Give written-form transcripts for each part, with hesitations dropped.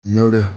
Murder.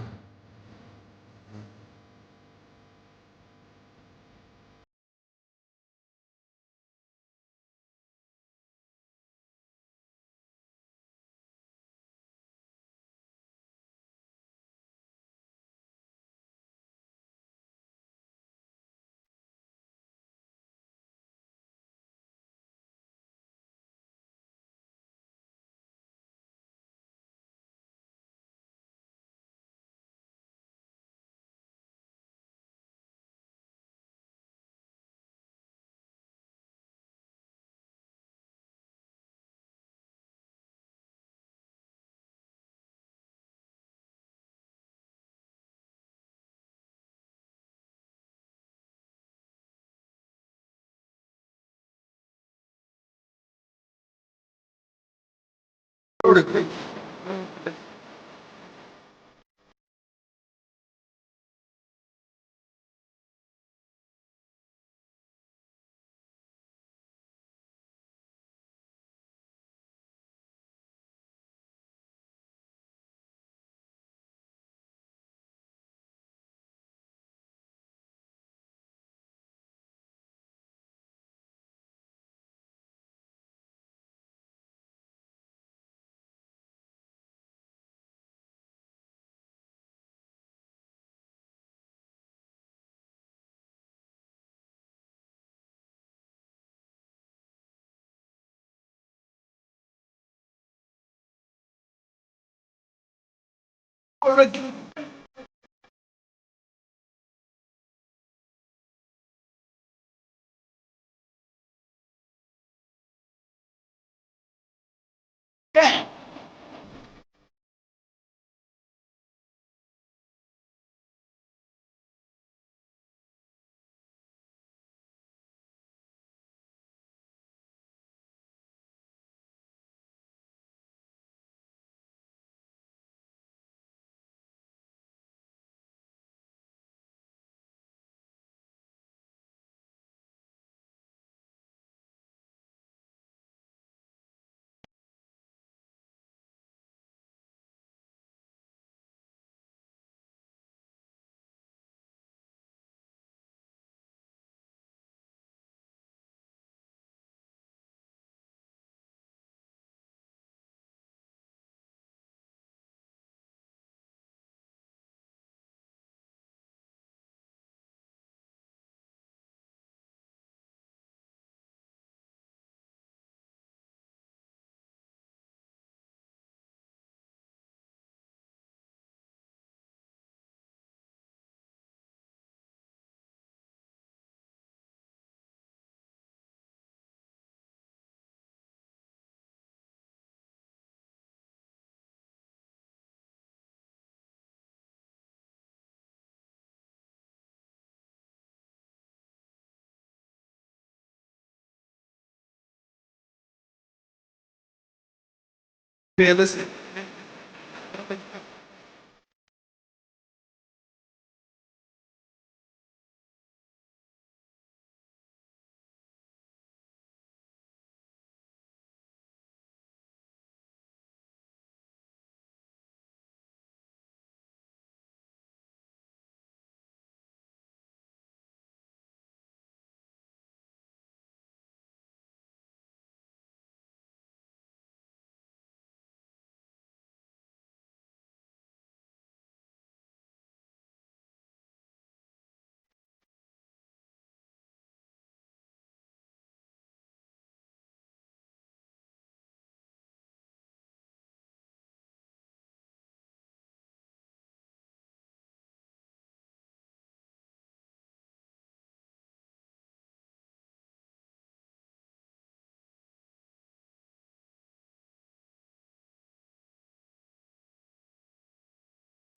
Fearless.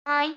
Hi.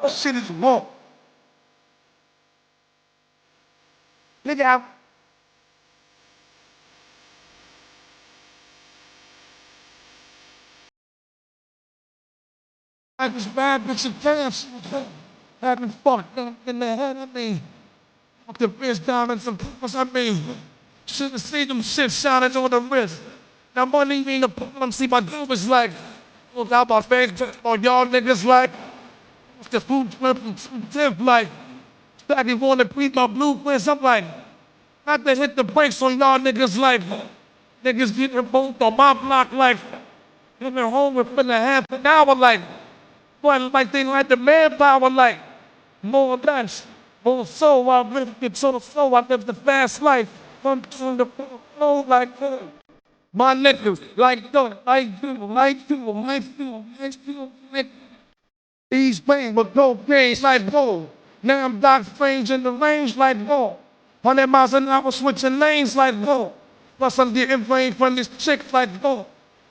That shit is wrong. Nigga, I was bad bitch and dance. Having fun in the head of me. Up the wrist down and some puppers I mean. Should've seen them shit shining on the wrist. Now money ain't a problem, see my dude is like. Look out my face, on y'all niggas like. The food flipping, tip like. Started wanna beat my blueprints, I'm like. Not to hit the brakes on y'all niggas like. Niggas getting both on my block like. Coming home within a half an hour like. But like they like the manpower like. More lunch, more soul, I live it to the flow, I live the fast life. From to the flow like my niggas, like do, like do, like do, like do, like do, like these pain with no gains like gold. Now I'm Doc Strange in the range like gold. 100 miles an hour switching lanes like gold. Plus I'm getting brain from this chick like gold.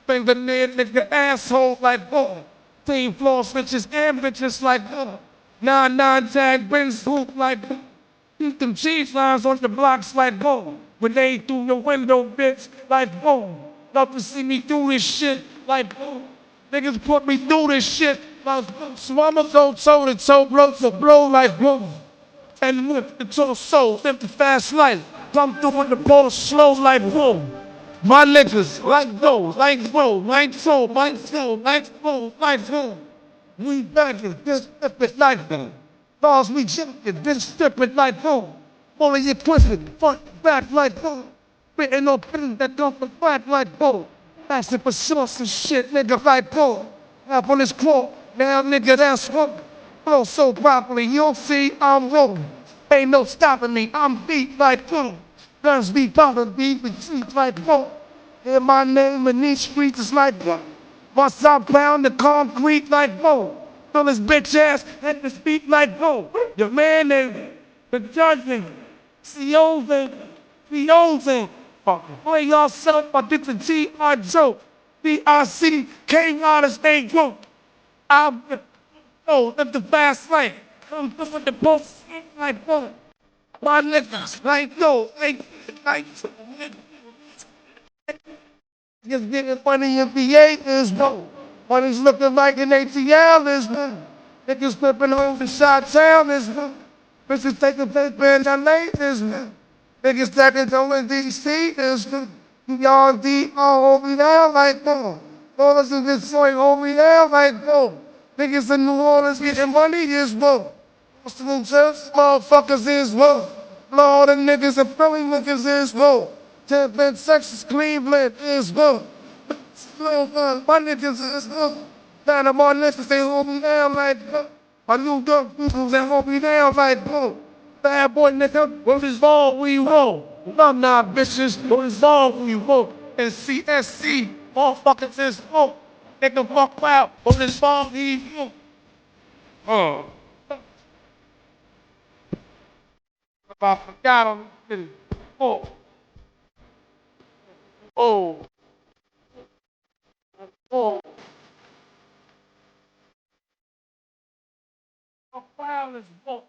Finger near nigga asshole like gold. Team floor switches and bitches like gold. 9-9 tag brings hoop like gold. Keep them cheese lines on the blocks like gold. Grenade through your window, bitch, like gold. Love to see me do this shit like gold. Niggas put me through this shit. So I'ma go toe to toe, blow to blow like blow. And lift it to the soul, live the fast life. Come through with the ball slow like blow. My niggas, like go, like blow, like soul, like soul, like flow, like flow. We back in this stupid like that. Balls we jumping, this stupid like go. Only you twisted, front, back like go. Written on pen that don't back like go. Asking for sauce and shit, nigga, like go. Up on his claw, now nigga, that's what. Flow so properly, you'll see I'm rolling. Ain't no stopping me, I'm beat like boom. Guns be popping, beat with teeth like boom. Hear my name in these streets is like boom. Once I pound the concrete like boom. Fill his bitch ass at his feet like boom. Your man is the judging. C.O.'s play yourself, I did the T.I. joke. D.I.C. came out as a joke. I'm live the fast lane. Come through with the boss like boom. My niggas like no, like just getting money in VA is no. Money's looking like an ATL is no. Niggas flipping home in Shot Town is no. Bitches taking paper in LA is no. Niggas stacking dough in DC is no. Y'all D all over there like no. Dollars in Detroit over there like no. Niggas in New Orleans getting money is no. Muslim church motherfuckers is no. All the niggas and Philly niggas is no. Temple, Texas, Cleveland is no. My niggas is no. Panama niggas they hold me down like no. My new dog people they hold me down like no. Bad boy nigga, what is wrong with you roll? I'm not bitches, what is wrong with you roll? And CSC, motherfuckers is no. Nigga fuck out, what is wrong with you? Oh. I forgot on this. Oh. Oh. Oh. A file is book.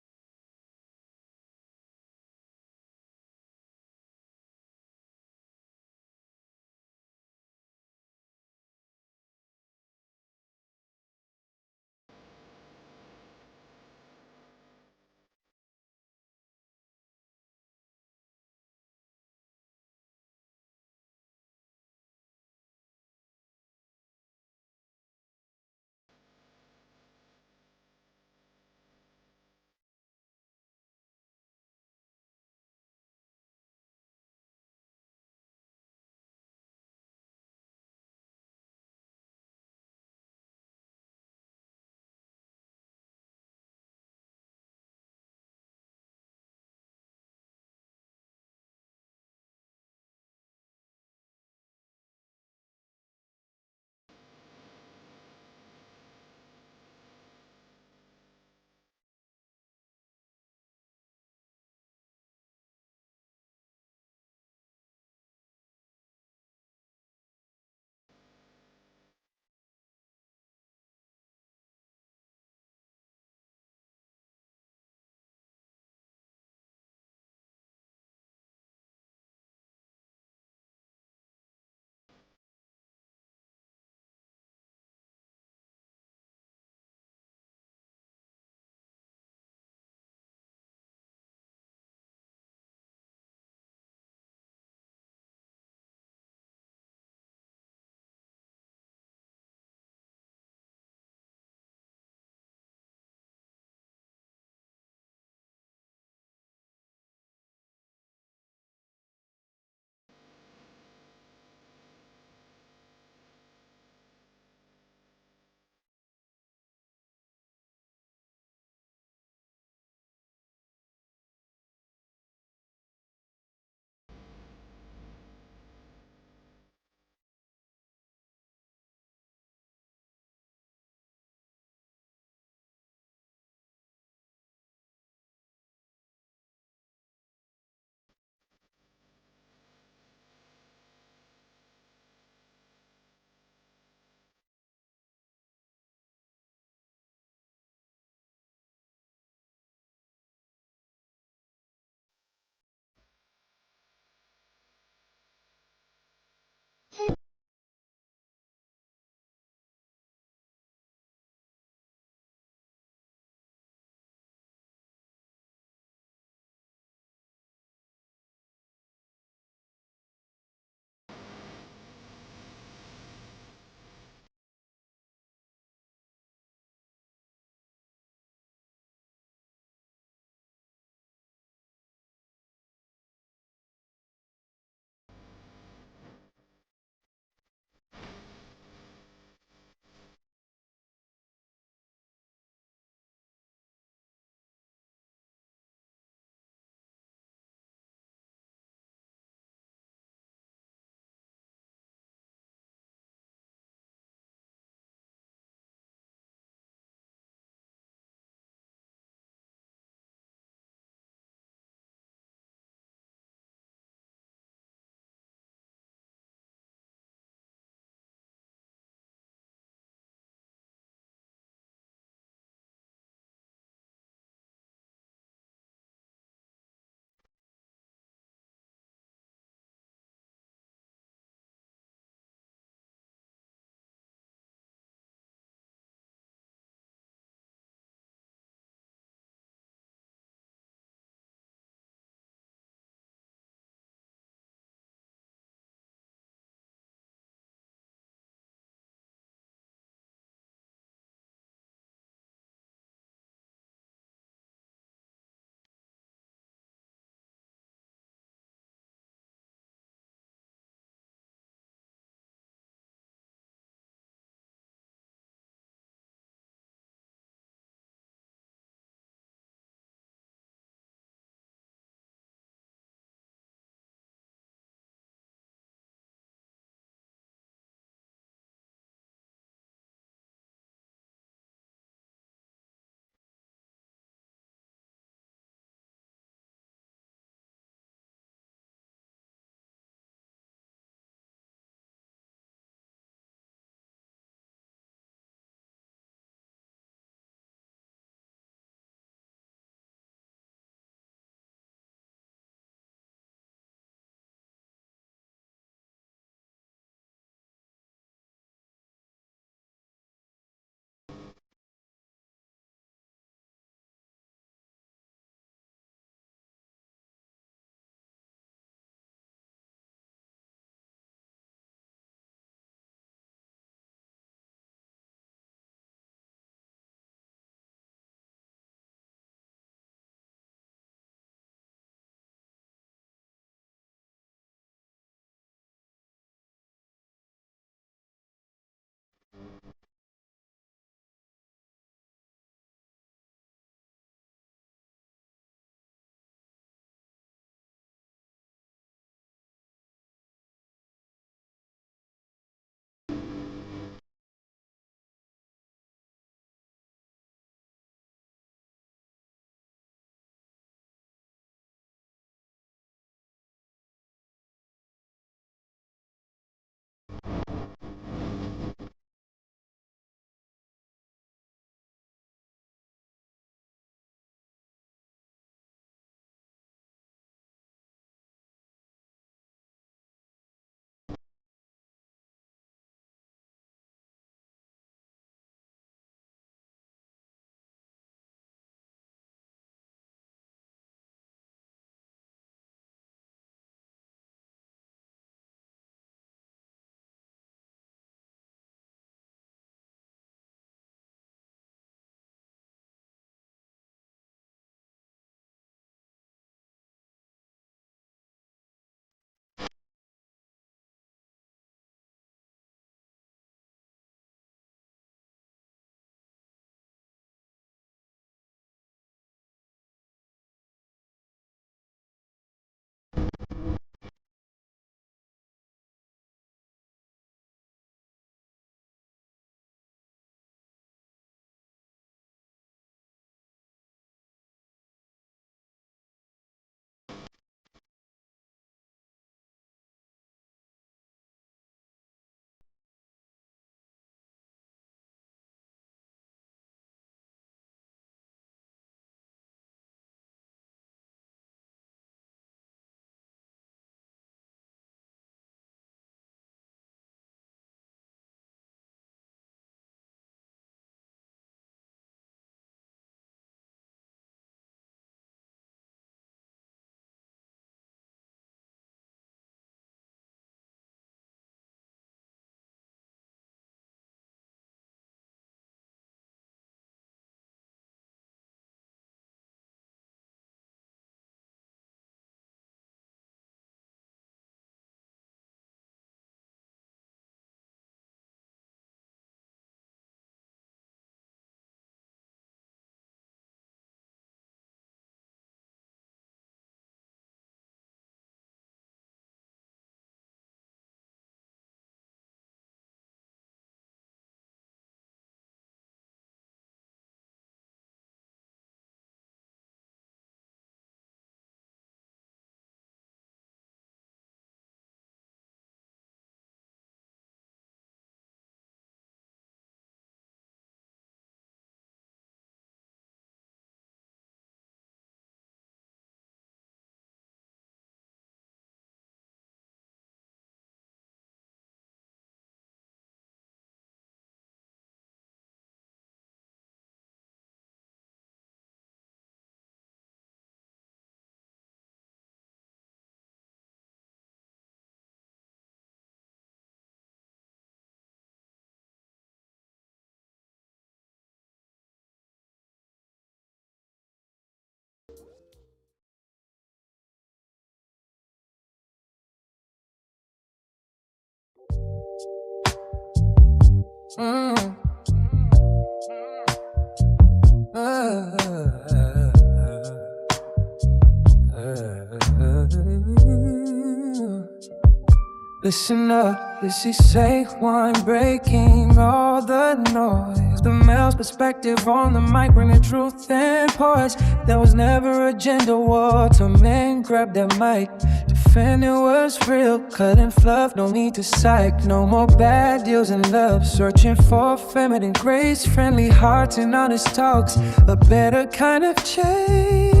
Listen up, this is Sayjuan breaking all the noise. The male's perspective on the mic, bring the truth and poise. There was never a gender war till men grabbed their mic. Defending was real, cutting fluff, no need to psych. No more bad deals and love, searching for feminine grace, friendly hearts and honest talks. A better kind of chase.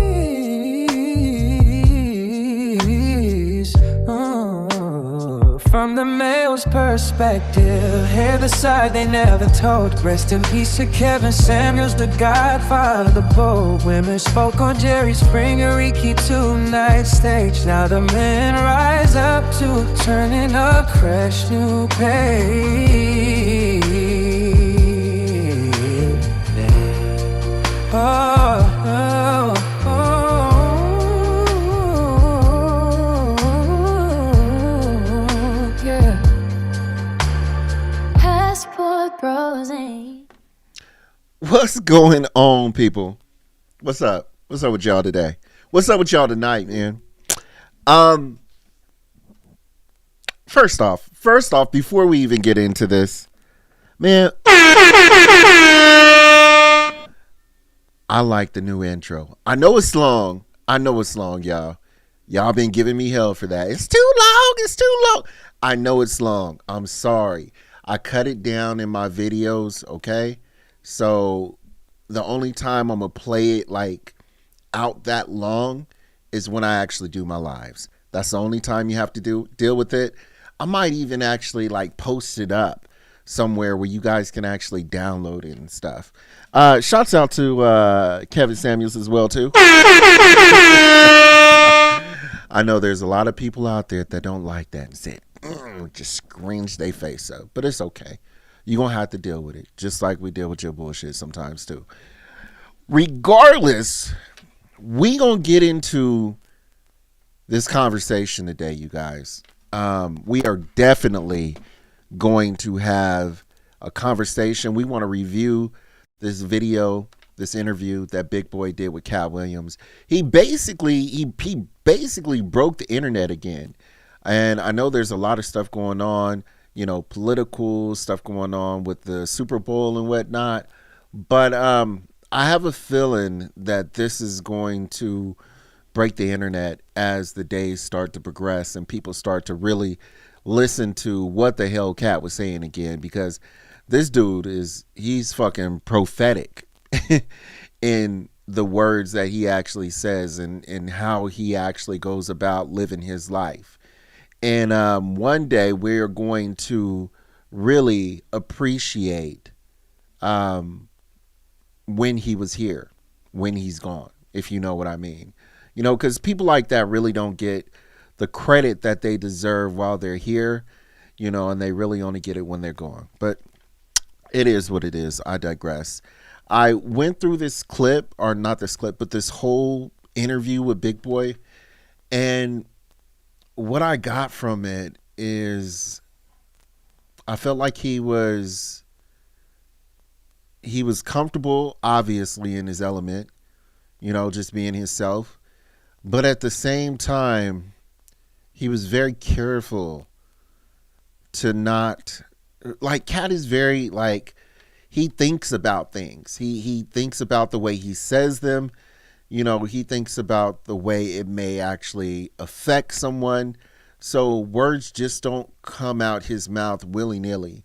From the male's perspective, hear the side they never told. Rest in peace to Kevin Samuels, the godfather, the bold. Women spoke on Jerry Springer, Ricky two-night stage. Now the men rise up to turning up, crash new page. What's going on, people? What's up? What's up with y'all today? What's up with y'all tonight, man? First off, before we even get into this, man, I like the new intro. I know it's long, y'all. Y'all been giving me hell for that. It's too long. I know it's long. I'm sorry. I cut it down in my videos, okay? So the only time I'm going to play it like out that long is when I actually do my lives. That's the only time you have to deal with it. I might even actually like post it up somewhere where you guys can actually download it and stuff. Shouts out to Kevin Samuels as well too. I know there's a lot of people out there that don't like that and said, just cringe their face up, but it's okay. You're going to have to deal with it, just like we deal with your bullshit sometimes, too. Regardless, we going to get into this conversation today, you guys. We are definitely going to have a conversation. We want to review this video, this interview that Big Boy did with Katt Williams. He basically broke the internet again. And I know there's a lot of stuff going on, you know, political stuff going on with the Super Bowl and whatnot. But I have a feeling that this is going to break the internet as the days start to progress and people start to really listen to what the hell Katt was saying again, because this dude he's fucking prophetic in the words that he actually says and how he actually goes about living his life. And one day we're going to really appreciate when he was here, when he's gone, if you know what I mean. You know, because people like that really don't get the credit that they deserve while they're here, you know, and they really only get it when they're gone. But it is what it is. I digress. I went through this clip, or not this clip, but this whole interview with Big Boy, and what I got from it is I felt like he was comfortable, obviously, in his element, you know, just being himself. But at the same time, he was very careful to not, like, Katt is very, like, he thinks about things. He thinks about the way he says them. You know, he thinks about the way it may actually affect someone. So words just don't come out his mouth willy-nilly.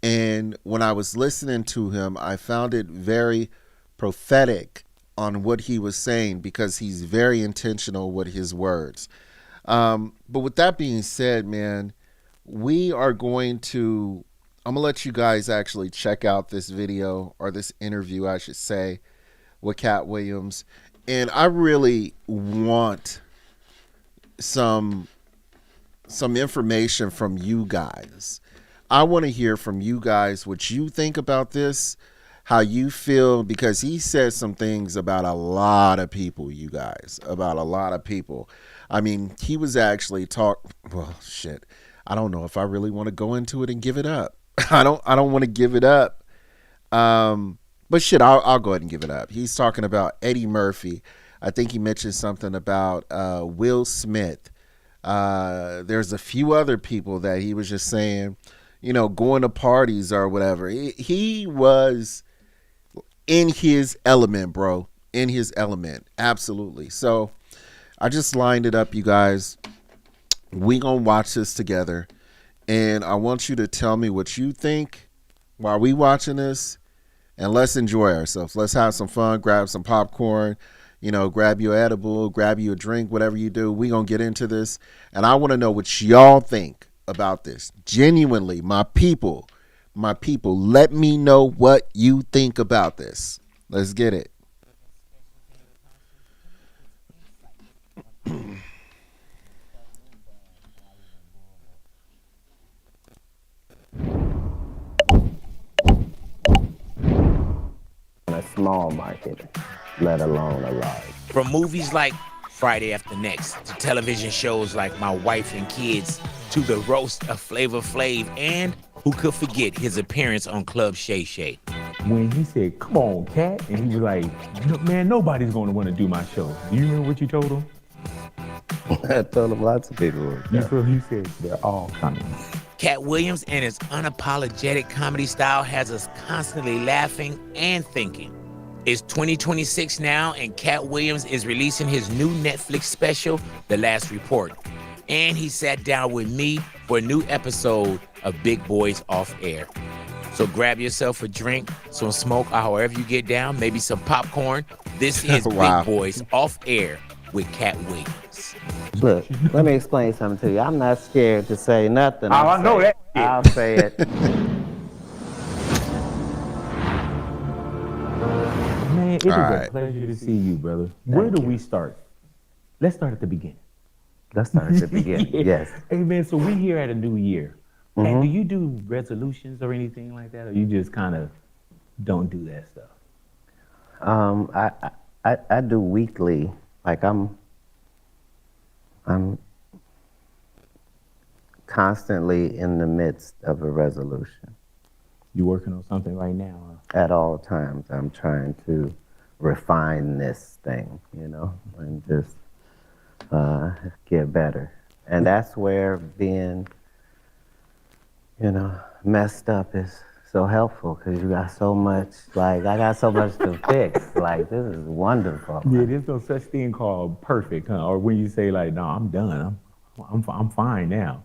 And when I was listening to him, I found it very prophetic on what he was saying, because he's very intentional with his words. But with that being said, man, I'm going to let you guys actually check out this video, or this interview, I should say, with Katt Williams. And I really want some information from you guys. I want to hear from you guys what you think about this, how you feel, because he said some things about a lot of people, you guys, about a lot of people. I mean, he was actually I don't know if I really want to go into it and give it up. I don't want to give it up. But shit, I'll go ahead and give it up. He's talking about Eddie Murphy. I think he mentioned something about Will Smith. There's a few other people that he was just saying, going to parties or whatever. He was in his element, bro. In his element. Absolutely. So I just lined it up, you guys. We gonna watch this together. And I want you to tell me what you think while we watching this. And let's enjoy ourselves. Let's have some fun. Grab some popcorn. Grab your edible. Grab you a drink. Whatever you do. We gonna get into this. And I want to know what y'all think about this. Genuinely, my people, let me know what you think about this. Let's get it. A small market, let alone a large. From movies like Friday After Next to television shows like My Wife and Kids to the roast of Flavor Flav, and who could forget his appearance on Club Shay Shay. When he said, "Come on, Katt," and he was like, "No, man, nobody's going to want to do my show." Do you remember what you told him? I told him lots of people. You said they're all coming. Katt Williams and his unapologetic comedy style has us constantly laughing and thinking. It's 2026 now, and Katt Williams is releasing his new Netflix special, The Last Report. And he sat down with me for a new episode of Big Boys Off Air. So grab yourself a drink, some smoke, or however you get down, maybe some popcorn. This is Wow. Big Boys Off Air with Katt Williams. Look, let me explain something to you. I'm not scared to say nothing. I know that shit. I'll say it. Man, it is All a right. pleasure to see you, brother. Where do we start? Let's start at the beginning. Let's start at the beginning. Yes. Hey, man, so we here at a new year. And do you do resolutions or anything like that? Or you just kind of don't do that stuff? I do weekly. Like I'm constantly in the midst of a resolution. You working on something right now? Huh? At all times, I'm trying to refine this thing, and just get better. And that's where being, messed up is so helpful, because you got so much, I got so much to fix. This is wonderful. Yeah, there's no such thing called perfect, huh? Or when you say no, I'm done. I'm fine now.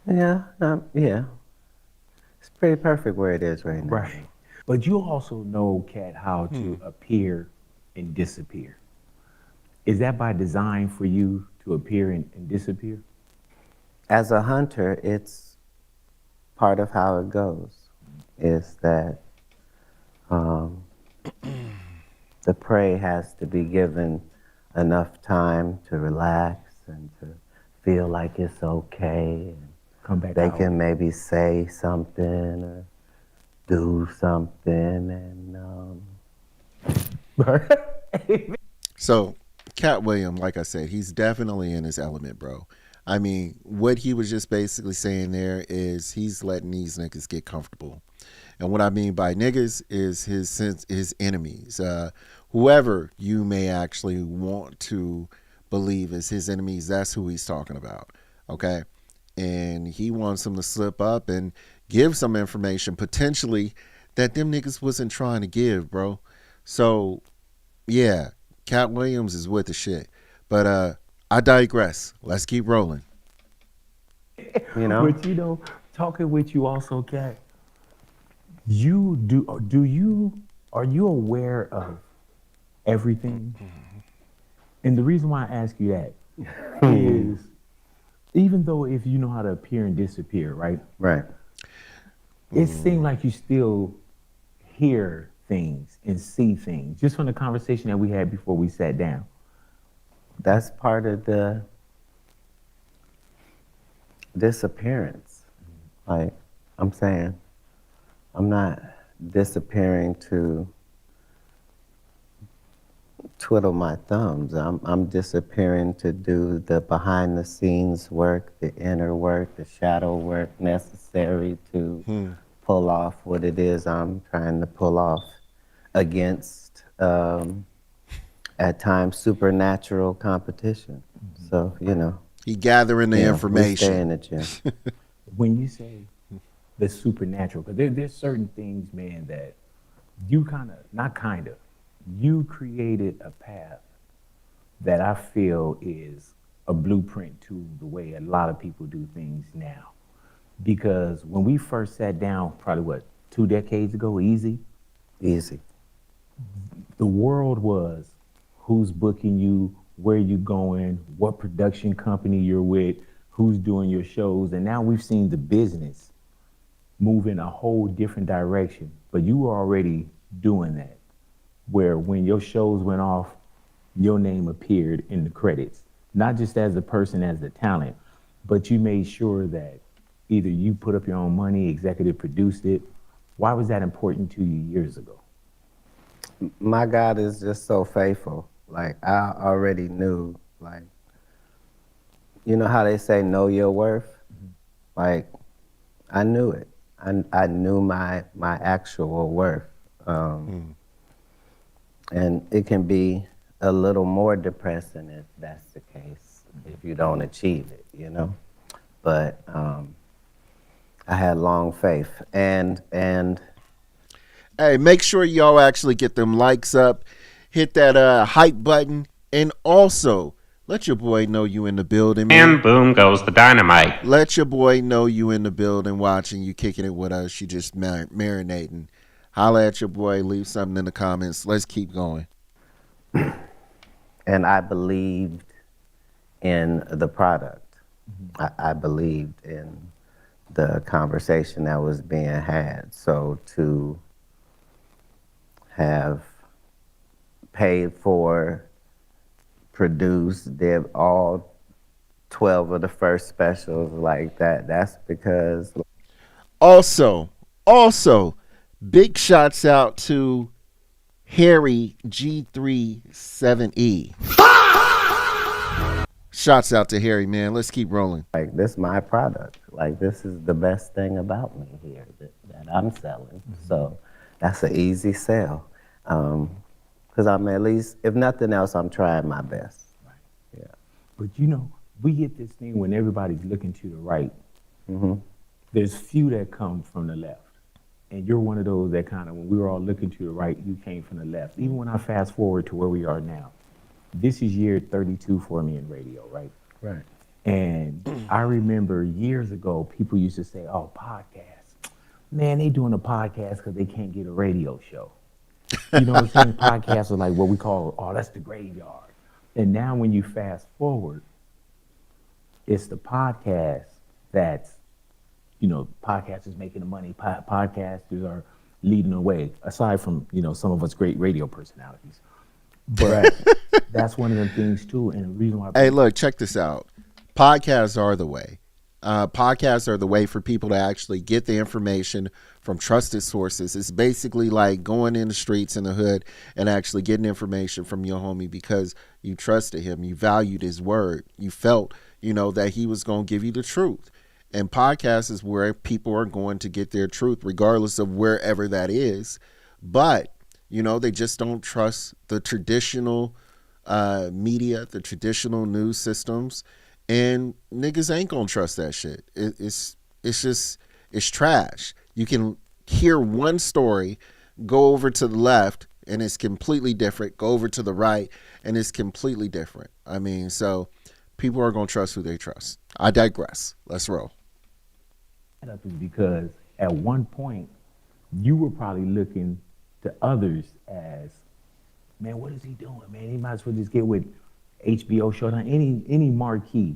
Yeah, yeah. It's pretty perfect where it is right now. Right. But you also know, Katt, how to appear and disappear. Is that by design for you to appear and disappear? As a hunter, it's part of how it goes, is that the prey has to be given enough time to relax and to feel like it's okay. And Come back they out. can maybe say something or do something, and So, Katt Williams, like I said, he's definitely in his element, bro. I mean, what he was just basically saying there is he's letting these niggas get comfortable. And what I mean by niggas is his enemies. Whoever you may actually want to believe is his enemies, that's who he's talking about. Okay? And he wants them to slip up and give some information potentially that them niggas wasn't trying to give, bro. So, yeah, Katt Williams is with the shit. But I digress. Let's keep rolling. But talking with you also, Katt, are you aware of everything? And the reason why I ask you that is, even though if you know how to appear and disappear, right? right. It seems like you still hear things and see things, just from the conversation that we had before we sat down. That's part of the disappearance. Like I'm saying, I'm not disappearing to twiddle my thumbs. I'm disappearing to do the behind the scenes work, the inner work, the shadow work necessary to pull off what it is I'm trying to pull off against, at times, supernatural competition. So, He gathering the we stay information. in the gym. When you say the supernatural, because there's certain things, man, that you you created a path that I feel is a blueprint to the way a lot of people do things now. Because when we first sat down, probably 2 decades ago, easy, the world was who's booking you, where you going, what production company you're with, who's doing your shows. And now we've seen the business move in a whole different direction. But you were already doing that, where when your shows went off, your name appeared in the credits, not just as the person, as the talent, but you made sure that either you put up your own money, executive produced it. Why was that important to you years ago? My God is just so faithful. Like, I already knew, like, you know how they say know your worth? Like, I knew it. I knew my actual worth. And it can be a little more depressing if that's the case, if you don't achieve it, But I had long faith. And Hey, make sure y'all actually get them likes up. Hit that hype button. And also, let your boy know you in the building, man. And boom goes the dynamite. Let your boy know you in the building watching, you kicking it with us, you just marinating. Holla at your boy, leave something in the comments. Let's keep going. And I believed in the product. I believed in the conversation that was being had. So to have paid for, produced, did all 12 of the first specials like that, that's because... Also, big shouts out to Harry G37E. Shouts out to Harry, man. Let's keep rolling. Like, this is my product. Like, this is the best thing about me here that I'm selling. So that's an easy sell. Because I'm at least, if nothing else, I'm trying my best. Right. Yeah. But we get this thing when everybody's looking to the right. There's few that come from the left. And you're one of those that kind of, when we were all looking to the right, you came from the left. Even when I fast forward to where we are now, this is year 32 for me in radio, right? Right. And I remember years ago, people used to say, oh, podcasts. Man, they doing a podcast because they can't get a radio show. You know what I'm saying? Podcasts are like what we call, oh, that's the graveyard. And now when you fast forward, it's the podcast that's, podcasters making the money. Podcasters are leading the way, aside from, some of us great radio personalities. But that's one of the things, too. And the reason why... Hey, look, check this out. Podcasts are the way. Podcasts are the way for people to actually get the information from trusted sources. It's basically like going in the streets in the hood and actually getting information from your homie because you trusted him. You valued his word. You felt, that he was going to give you the truth. And podcasts is where people are going to get their truth, regardless of wherever that is. But, they just don't trust the traditional media, the traditional news systems. And niggas ain't gonna trust that shit. It's trash. You can hear one story, go over to the left, and it's completely different. Go over to the right, and it's completely different. I mean, so people are gonna trust who they trust. I digress. Let's roll. That is because at one point, you were probably looking to others as, man, what is he doing, man? He might as well just get with HBO, Showtime, any marquee.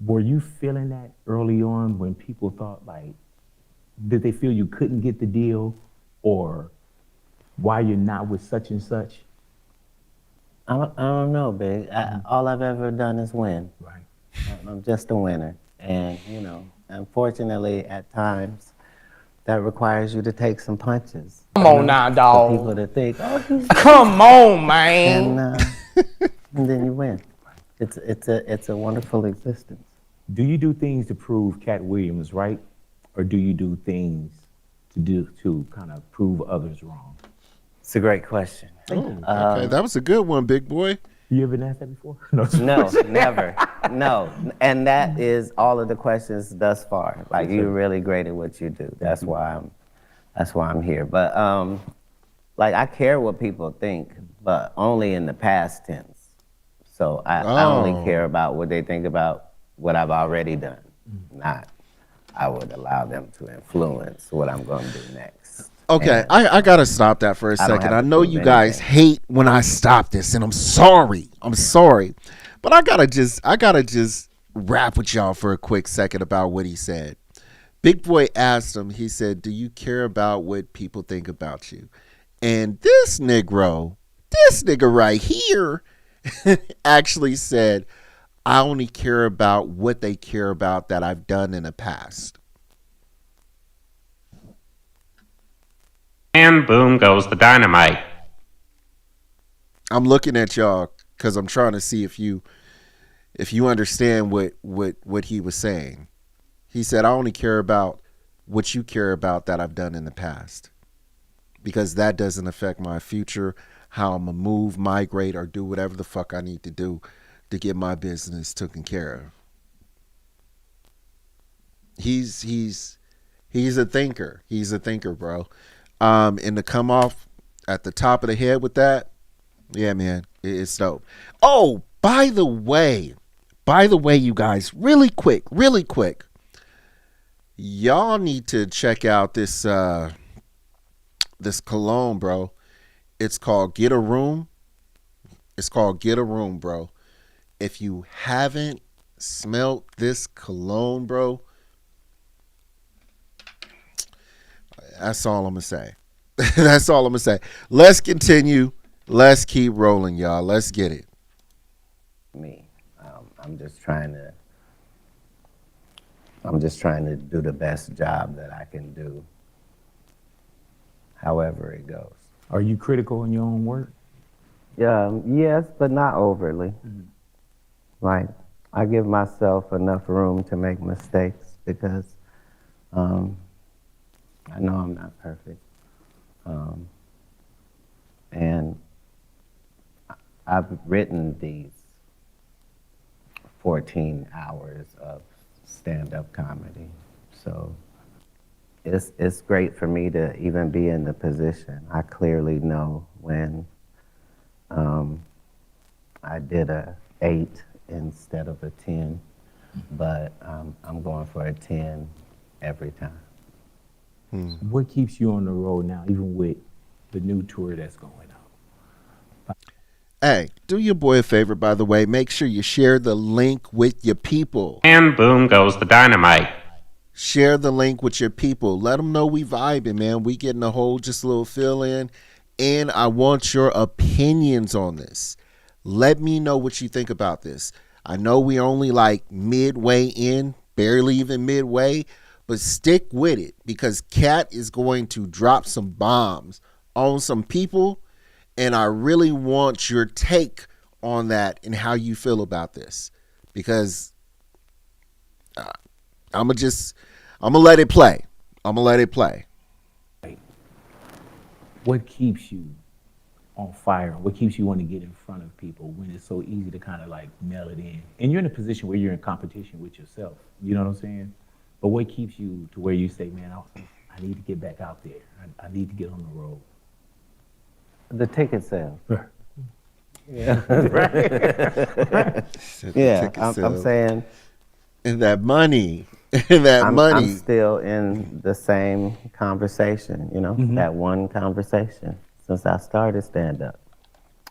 Were you feeling that early on when people thought, like, did they feel you couldn't get the deal, or why you're not with such and such? I don't know, Big. All I've ever done is win. Right. I'm just a winner. And, unfortunately, at times, that requires you to take some punches. Come on now, For dog. people to think, oh, he's Come on, man. and then you win. It's a wonderful existence. Do you do things to prove Katt Williams right, or do you do things to kind of prove others wrong? It's a great question. Oh, okay, that was a good one, big boy. You ever been asked that before? No, never. No. And that is all of the questions thus far. Like, you're really great at what you do. That's why I'm here. But like, I care what people think, but only in the past tense. So I only care about what they think about what I've already done. Not I would allow them to influence what I'm going to do next. Okay, I gotta stop that for a second. I know you guys hate when I stop this, and I'm sorry, but I gotta just rap with y'all for a quick second about what he said. Big Boy asked him. He said, "Do you care about what people think about you?" And this nigga right here, actually said, "I only care about what they care about that I've done in the past." And boom goes the dynamite. I'm looking at y'all because I'm trying to see if you understand what he was saying. He said, "I only care about what you care about that I've done in the past, because that doesn't affect my future, how I'm gonna move, migrate, or do whatever the fuck I need to do to get my business taken care of." He's a thinker. He's a thinker, bro. And to come off at the top of the head with that, yeah, man, it's dope. Oh, by the way, you guys, really quick, y'all need to check out this cologne, bro. It's called Get a Room. Bro. If you haven't smelt this cologne, bro, that's all I'm gonna say. Let's continue. Let's keep rolling, y'all. Let's get it. I'm just trying to do the best job that I can do, however it goes. Are you critical in your own work? Yes, but not overly. Like, I give myself enough room to make mistakes because I know I'm not perfect. And I've written these 14 hours of stand-up comedy. So it's great for me to even be in the position. I clearly know when I did a 8 instead of a 10, but I'm going for a 10 every time. What keeps you on the road now, even with the new tour that's going on? Hey, do your boy a favor, by the way. Make sure you share the link with your people. And boom goes the dynamite. Share the link with your people. Let them know we vibing, man. We getting a whole just a little fill in. And I want your opinions on this. Let me know what you think about this. I know we only like midway in, barely even midway, but stick with it because Katt is going to drop some bombs on some people, and I really want your take on that and how you feel about this, because I'm gonna let it play. What keeps you on fire? What keeps you want to get in front of people when it's so easy to kind of like mail it in? And you're in a position where you're in competition with yourself. You know what I'm saying? But what keeps you to where you say, man, I need to get back out there. I need to get on the road. The ticket sales. Yeah. Yeah, I'm saying. And that money. I'm still in the same conversation, that one conversation. Since I started stand-up,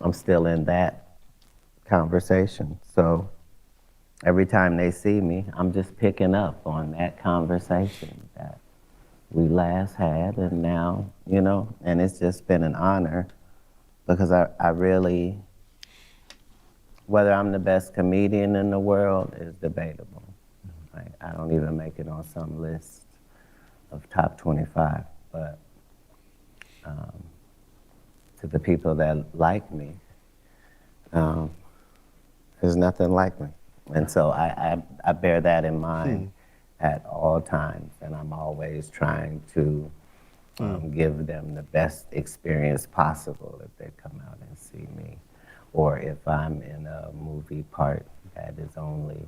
I'm still in that conversation. So every time they see me, I'm just picking up on that conversation that we last had, and now, and it's just been an honor because I really, whether I'm the best comedian in the world is debatable. Like, I don't even make it on some list. of top 25, but to the people that like me, there's nothing like me. And so I bear that in mind at all times, and I'm always trying to give them the best experience possible if they come out and see me. Or if I'm in a movie part that is only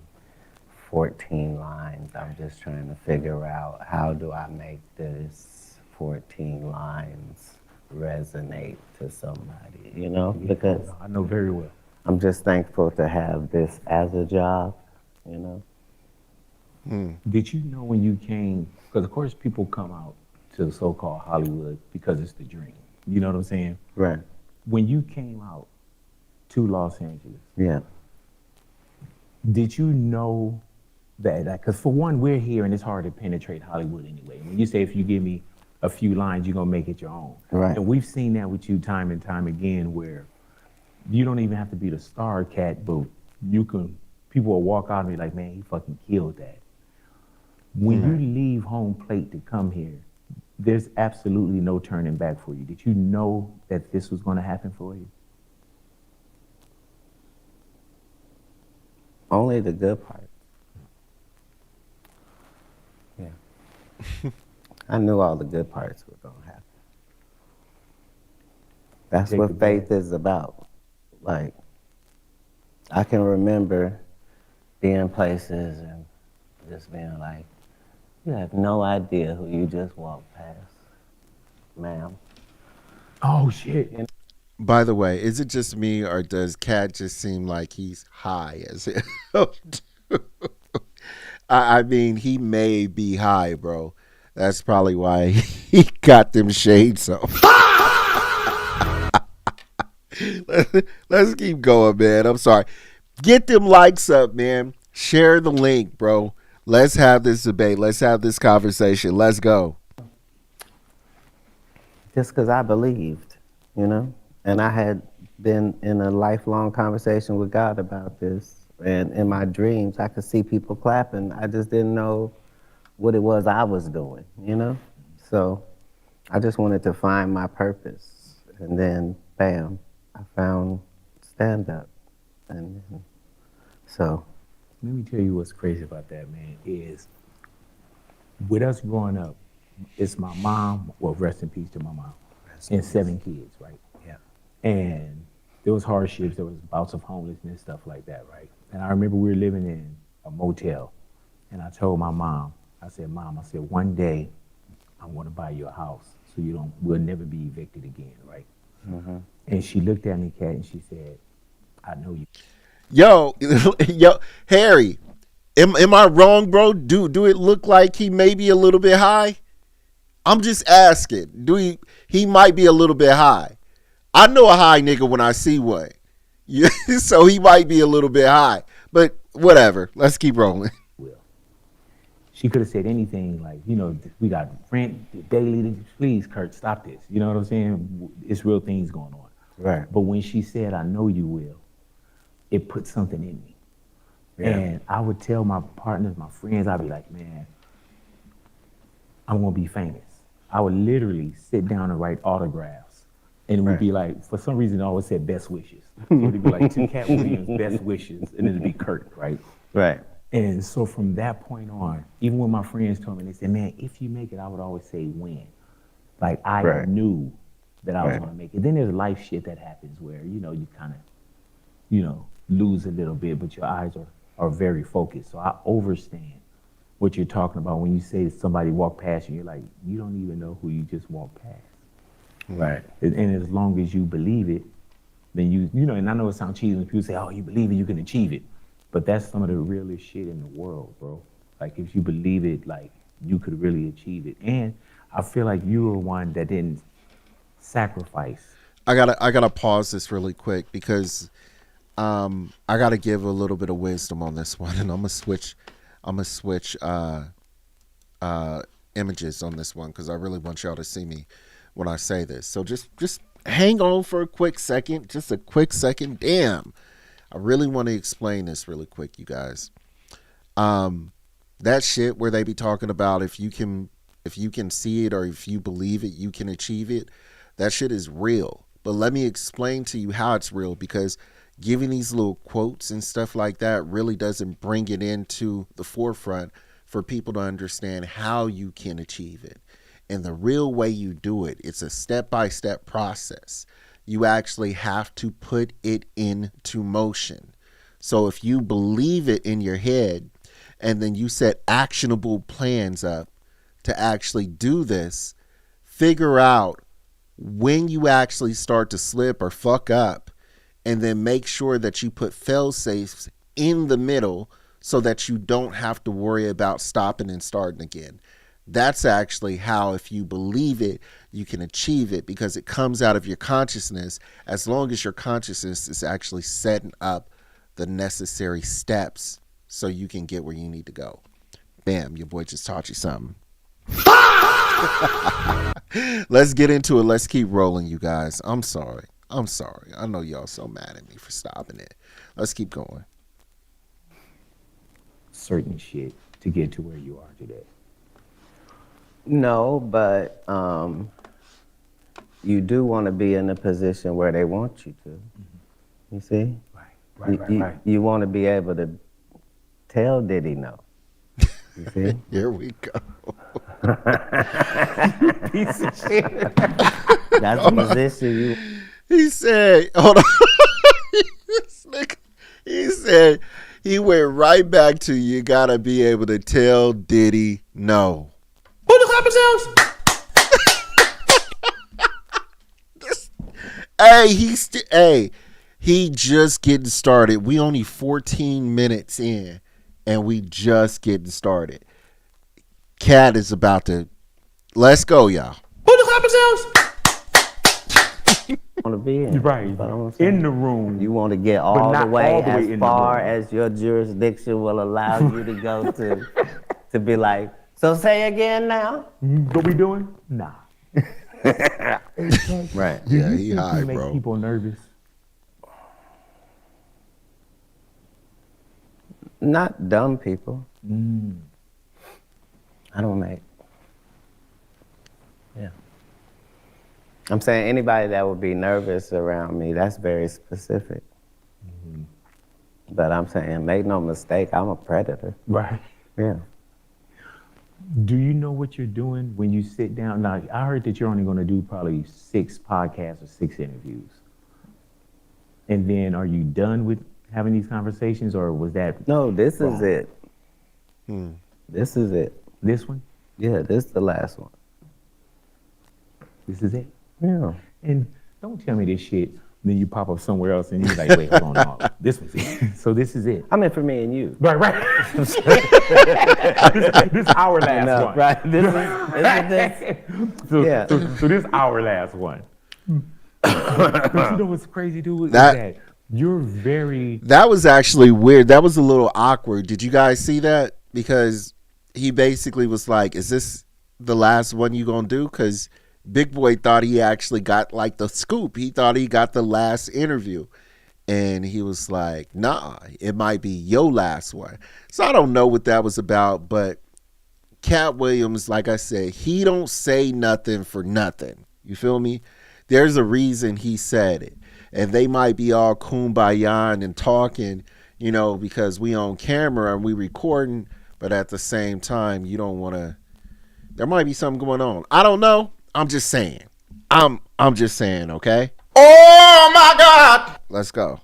14 lines, I'm just trying to figure out how do I make this 14 lines resonate to somebody, you know? Because I know very well. I'm just thankful to have this as a job, you know? Did you know when you came, because of course people come out to so-called Hollywood because it's the dream, you know what I'm saying? Right. When you came out to Los Angeles, Yeah. did you know that, because for one, we're here and it's hard to penetrate Hollywood anyway. When you say if you give me a few lines, you're gonna make it your own. Right. And we've seen that with you time and time again where you don't even have to be the star, Katt, but people will walk out and be like, man, he fucking killed that. When you leave home plate to come here, there's absolutely no turning back for you. Did you know that this was gonna happen for you? Only the good part. Yeah. I knew all the good parts were gonna happen. That's what faith is about. Like, I can remember being places and just being like, you have no idea who you just walked past, ma'am. Oh shit. By the way, is it just me or does Katt just seem like he's high as hell? I mean, he may be high, bro. That's probably why he got them shades on. Let's keep going, man. I'm sorry. Get them likes up, man. Share the link, bro. Let's have this debate. Let's have this conversation. Let's go. Just because I believed, you know? And I had been in a lifelong conversation with God about this. And in my dreams, I could see people clapping. I just didn't know what it was I was doing, you know? So I just wanted to find my purpose. And then, bam, I found stand-up. And so. Let me tell you what's crazy about that, man, is with us growing up, it's my mom, well, rest in peace to my mom, and 7 kids, right? Yeah. And there was hardships, there was bouts of homelessness, stuff like that, right? And I remember we were living in a motel, and I told my mom, I said, Mom, one day I'm gonna buy you a house so we'll never be evicted again, right? Mm-hmm. And she looked at me, Katt, and she said, I know you. Yo, Harry, am I wrong, bro? Do it look like he may be a little bit high? I'm just asking. He might be a little bit high. I know a high nigga when I see one. Yeah, so he might be a little bit high. But whatever. Let's keep rolling. She could have said anything like, you know, we got rent daily. Please, Kurt, stop this. You know what I'm saying? It's real things going on. Right. But when she said, I know you will, it put something in me. Yeah. And I would tell my partners, my friends, I'd be like, man, I'm gonna be famous. I would literally sit down and write autographs. And it would be like, for some reason, I always said best wishes. So it'd be like to Katt Williams, best wishes, and it'd be Kurt, right? Right. And so from that point on, even when my friends told me, they said, man, if you make it, I would always say when. Like I knew that I was gonna make it. Then there's life shit that happens where, you know, you kind of, lose a little bit, but your eyes are very focused. So I understand what you're talking about when you say somebody walked past you, you're like, you don't even know who you just walked past. Right. And as long as you believe it, then you know, and I know it sounds cheesy when people say, oh, you believe it, you can achieve it. But that's some of the realest shit in the world, bro. Like if you believe it, like you could really achieve it. And I feel like you were one that didn't sacrifice. I gotta pause this really quick because I gotta give a little bit of wisdom on this one, and I'm gonna switch images on this one because I really want y'all to see me when I say this. So just hang on for a quick second, just a quick second. Damn, I really want to explain this really quick, you guys. That shit where they be talking about if you can if you can see it or if you believe it, you can achieve it. That shit is real. But let me explain to you how it's real, because giving these little quotes and stuff like that really doesn't bring it into the forefront for people to understand how you can achieve it. And the real way you do it, it's a step-by-step process. You actually have to put it into motion. So if you believe it in your head and then you set actionable plans up to actually do this, figure out when you actually start to slip or fuck up, and then make sure that you put fail safes in the middle so that you don't have to worry about stopping and starting again. That's actually how, if you believe it, you can achieve it, because it comes out of your consciousness, as long as your consciousness is actually setting up the necessary steps so you can get where you need to go. Bam, your boy just taught you something. Let's get into it. Let's keep rolling, you guys. I'm sorry. I know y'all so mad at me for stopping it. Let's keep going. Certain shit to get to where you are today. No, but you do want to be in a position where they want you to. You see? Right. You want to be able to tell Diddy no. You see? Here we go. Piece of shit. That's the position you. He said, hold on. This nigga, he said, he went right back to, you gotta be able to tell Diddy no. Who the clap yourselves? Hey, he just getting started. We only 14 minutes in, and we just getting started. Katt is about to, let's go, y'all. Who the clap yourselves? Want to be in. Right. In the room. You want to get all the not way all the way as in the far room. as your jurisdiction will allow you to go to be like, so say again now. What we doing? Nah. Right. Do Yeah, you he think high, you make bro. people nervous? Not dumb people. Mm. I don't make. Yeah. I'm saying anybody that would be nervous around me, that's very specific. Mm-hmm. But I'm saying, make no mistake, I'm a predator. Right. Yeah. Do you know what you're doing when you sit down? Now, I heard that you're only going to do probably 6 podcasts or 6 interviews. And then are you done with having these conversations, or was that? No, this wrong? is it. This is it. This one? Yeah, this is the last one. This is it? Yeah. And don't tell me this shit, then you pop up somewhere else and you're like, wait, hold on, no, this was it. So this is it. I mean, for me and you. Right. this our last one. Right. This is So, Yeah. so this our last one. But you know what's crazy, dude? Is That- that you're very. That was actually weird. That was a little awkward. Did you guys see that? Because he basically was like, is this the last one you gonna do? Because Big Boy thought he actually got like the scoop. He thought he got the last interview. And he was like, nah, it might be your last one. So I don't know what that was about. But Katt Williams, like I said, he don't say nothing for nothing. You feel me? There's a reason he said it. And they might be all kumbaya and talking, you know, because we on camera and we recording. But at the same time, you don't want to. There might be something going on. I don't know. I'm just saying. I'm just saying, okay? Oh my God! Let's go.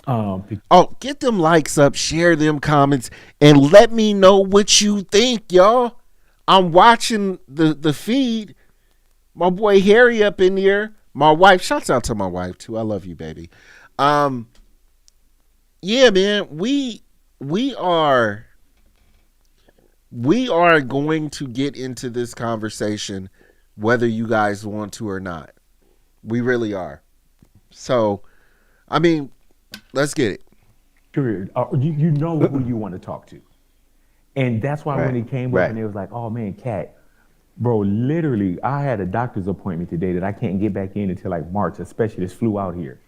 Oh, Get them likes up, share them comments, and let me know what you think, y'all. I'm watching the feed. My boy Harry up in here. My wife, shouts out to my wife too. I love you, baby. Yeah, man, we are going to get into this conversation whether you guys want to or not. We really are. So, I mean, let's get it. Period. You know who you want to talk to. And that's why when he came up and it was like, oh man, Katt, bro, literally, I had a doctor's appointment today that I can't get back in until like March, especially this flu out here.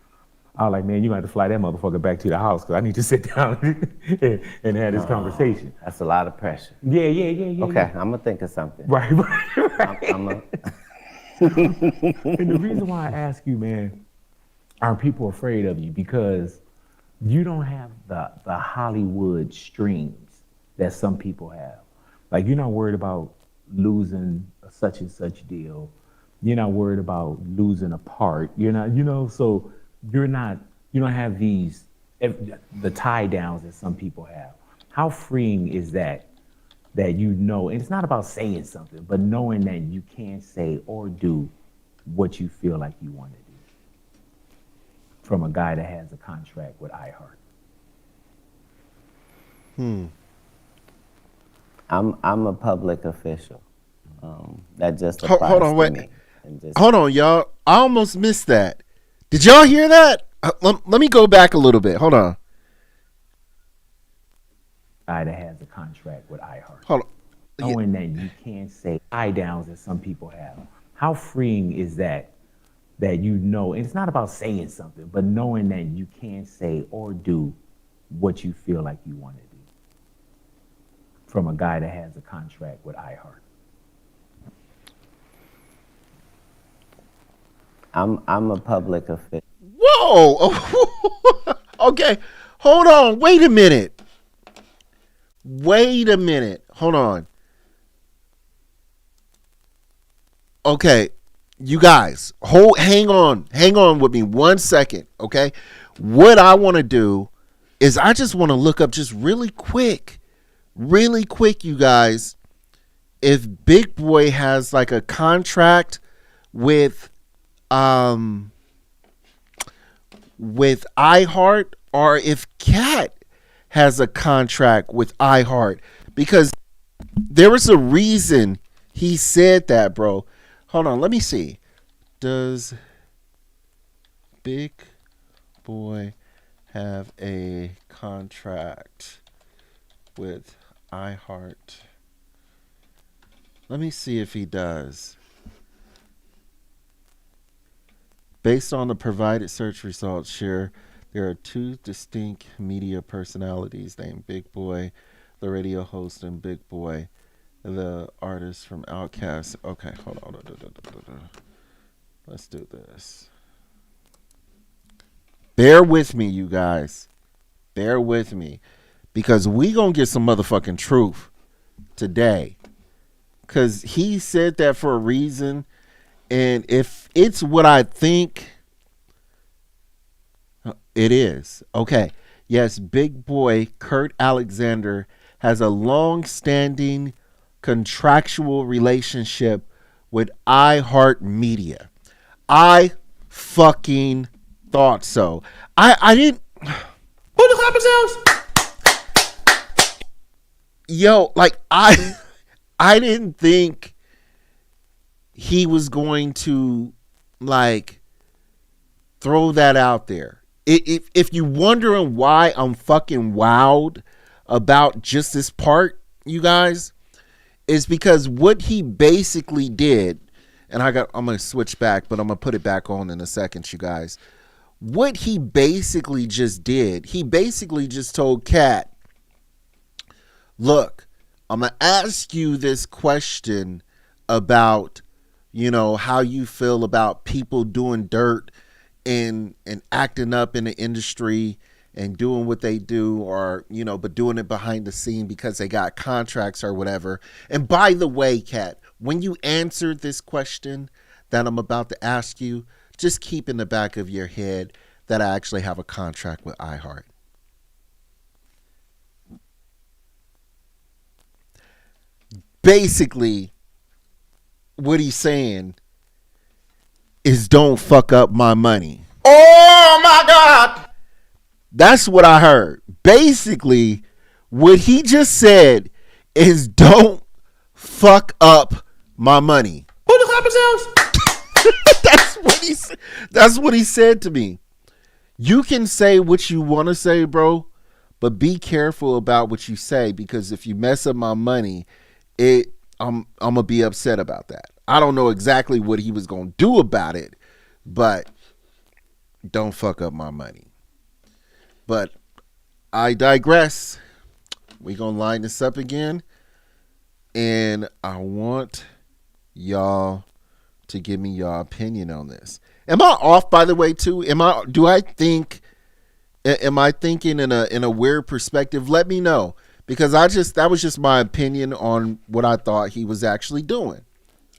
I was like, man, you got to fly that motherfucker back to the house because I need to sit down and have this conversation. That's a lot of pressure. Yeah. Okay, I'm gonna think of something. Right. I'm a, And the reason why I ask you, man, are people afraid of you? Because you don't have the Hollywood strings that some people have. Like, you're not worried about losing a such and such deal. You're not worried about losing a part. You're not, so you don't have the tie downs that some people have. How freeing is that and it's not about saying something, but knowing that you can say or do what you feel like you want to do from a guy that has a contract with iHeart. I'm a public official. That just applies Hold on, to wait. me. Hold on, y'all. I almost missed that. Did y'all hear that? Let me go back a little bit. Hold on. Guy that has a contract with iHeart. Hold on. Knowing that you can't say tie downs that some people have. How freeing is that and it's not about saying something, but knowing that you can say or do what you feel like you want to do from a guy that has a contract with iHeart. I'm a public official. Whoa. Okay. Hold on. Wait a minute. Hold on. Okay. You guys, hang on with me 1 second. Okay. What I want to do is I just want to look up just really quick, you guys, if Big Boy has like a contract with iHeart, or if Katt has a contract with iHeart, because there was a reason he said that, bro. Hold on, let me see. Does Big Boy have a contract with iHeart? Let me see if he does. Based on the provided search results here, there are two distinct media personalities named Big Boy, the radio host, and Big Boy, the artist from Outkast. Okay, hold on. Let's do this. Bear with me, you guys. Bear with me. Because we gonna get some motherfucking truth today. Because he said that for a reason. And if it's what I think it is. Okay. Yes, Big Boy Kurt Alexander has a long-standing contractual relationship with iHeartMedia. I fucking thought so. I didn't. Who the clapping sounds? Yo, like I didn't think he was going to like throw that out there. If you're wondering why I'm fucking wowed about just this part, you guys, is because what he basically did, and I'm gonna switch back, but I'm gonna put it back on in a second, you guys. What he basically just did, he basically just told Katt, look, I'm gonna ask you this question about, you know, how you feel about people doing dirt and acting up in the industry and doing what they do, or, you know, but doing it behind the scene because they got contracts or whatever. And by the way, Katt, when you answer this question that I'm about to ask you, just keep in the back of your head that I actually have a contract with iHeart. Basically, what he's saying is don't fuck up my money. Oh my God! That's what I heard. Basically, what he just said is don't fuck up my money. Who the clapping sounds? That's what he said to me. You can say what you want to say, bro, but be careful about what you say, because if you mess up my money, I'm gonna be upset about that. I don't know exactly what he was gonna do about it, but don't fuck up my money. But I digress. We gonna line this up again, and I want y'all to give me your opinion on this. Am I off, by the way, too? Am I thinking in a weird perspective? Let me know, because that was just my opinion on what I thought he was actually doing.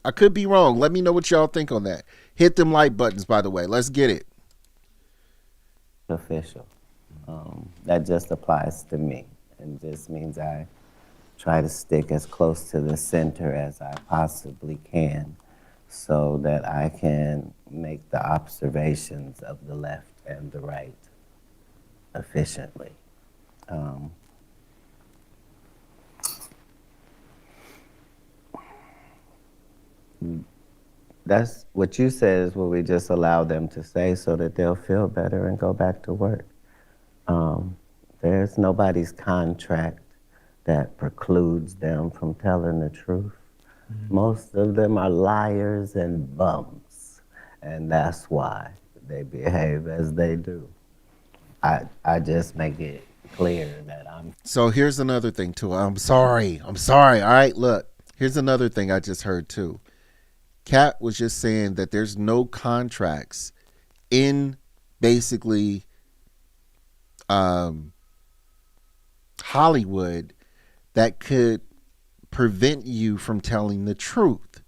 I could be wrong. Let me know what y'all think on that. Hit them like buttons, by the way. Let's get it. Official. That just applies to me, and just means I try to stick as close to the center as I possibly can, so that I can make the observations of the left and the right efficiently. That's what you said is what we just allow them to say so that they'll feel better and go back to work. There's nobody's contract that precludes them from telling the truth. Mm-hmm. Most of them are liars and bums, and that's why they behave as they do. I just make it clear that I'm... So here's another thing, too. I'm sorry. All right, look. Here's another thing I just heard, too. Katt was just saying that there's no contracts in basically Hollywood that could prevent you from telling the truth.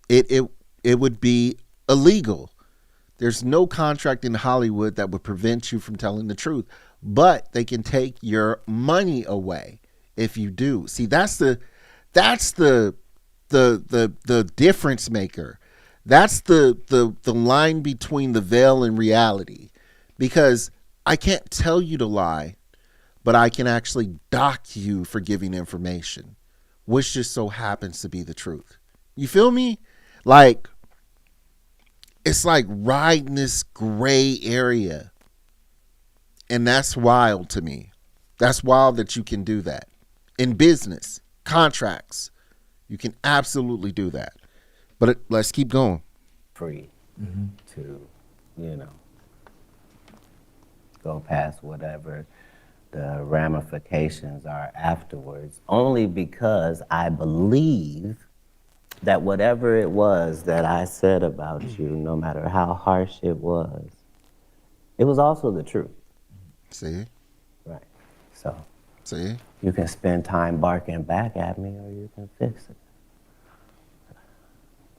It would be illegal. There's no contract in Hollywood that would prevent you from telling the truth, but they can take your money away if you do. See, that's the difference maker. That's the line between the veil and reality, because I can't tell you to lie, but I can actually dock you for giving information, which just so happens to be the truth. You feel me? Like, it's like riding this gray area, and that's wild to me. That's wild that you can do that in business contracts. You can absolutely do that. But let's keep going. Free to, go past whatever the ramifications are afterwards, only because I believe that whatever it was that I said about you, no matter how harsh it was also the truth. See? Right. So. See? You can spend time barking back at me, or you can fix it.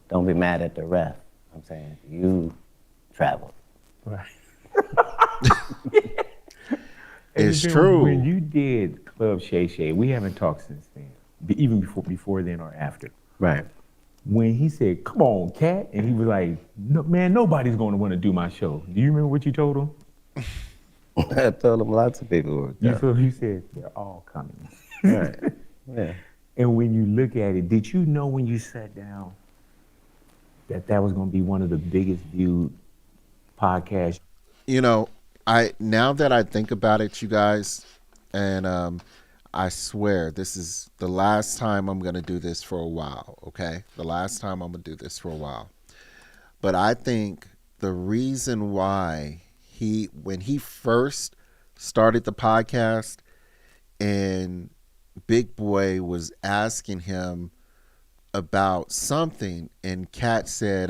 Don't be mad at the ref. I'm saying you traveled. Right. It's true. When you did Club Shay Shay, we haven't talked since then, even before then or after. Right. When he said, "Come on, Katt," and he was like, "No, man, nobody's going to want to do my show." Do you remember what you told him? I told him lots of people would come. You said they're all coming. Right. Yeah. And when you look at it, did you know when you sat down that was going to be one of the biggest viewed podcasts? Now that I think about it, you guys, and I swear this is the last time I'm going to do this for a while, okay? The last time I'm going to do this for a while. But I think the reason why when he first started the podcast and Big Boy was asking him about something, and Katt said,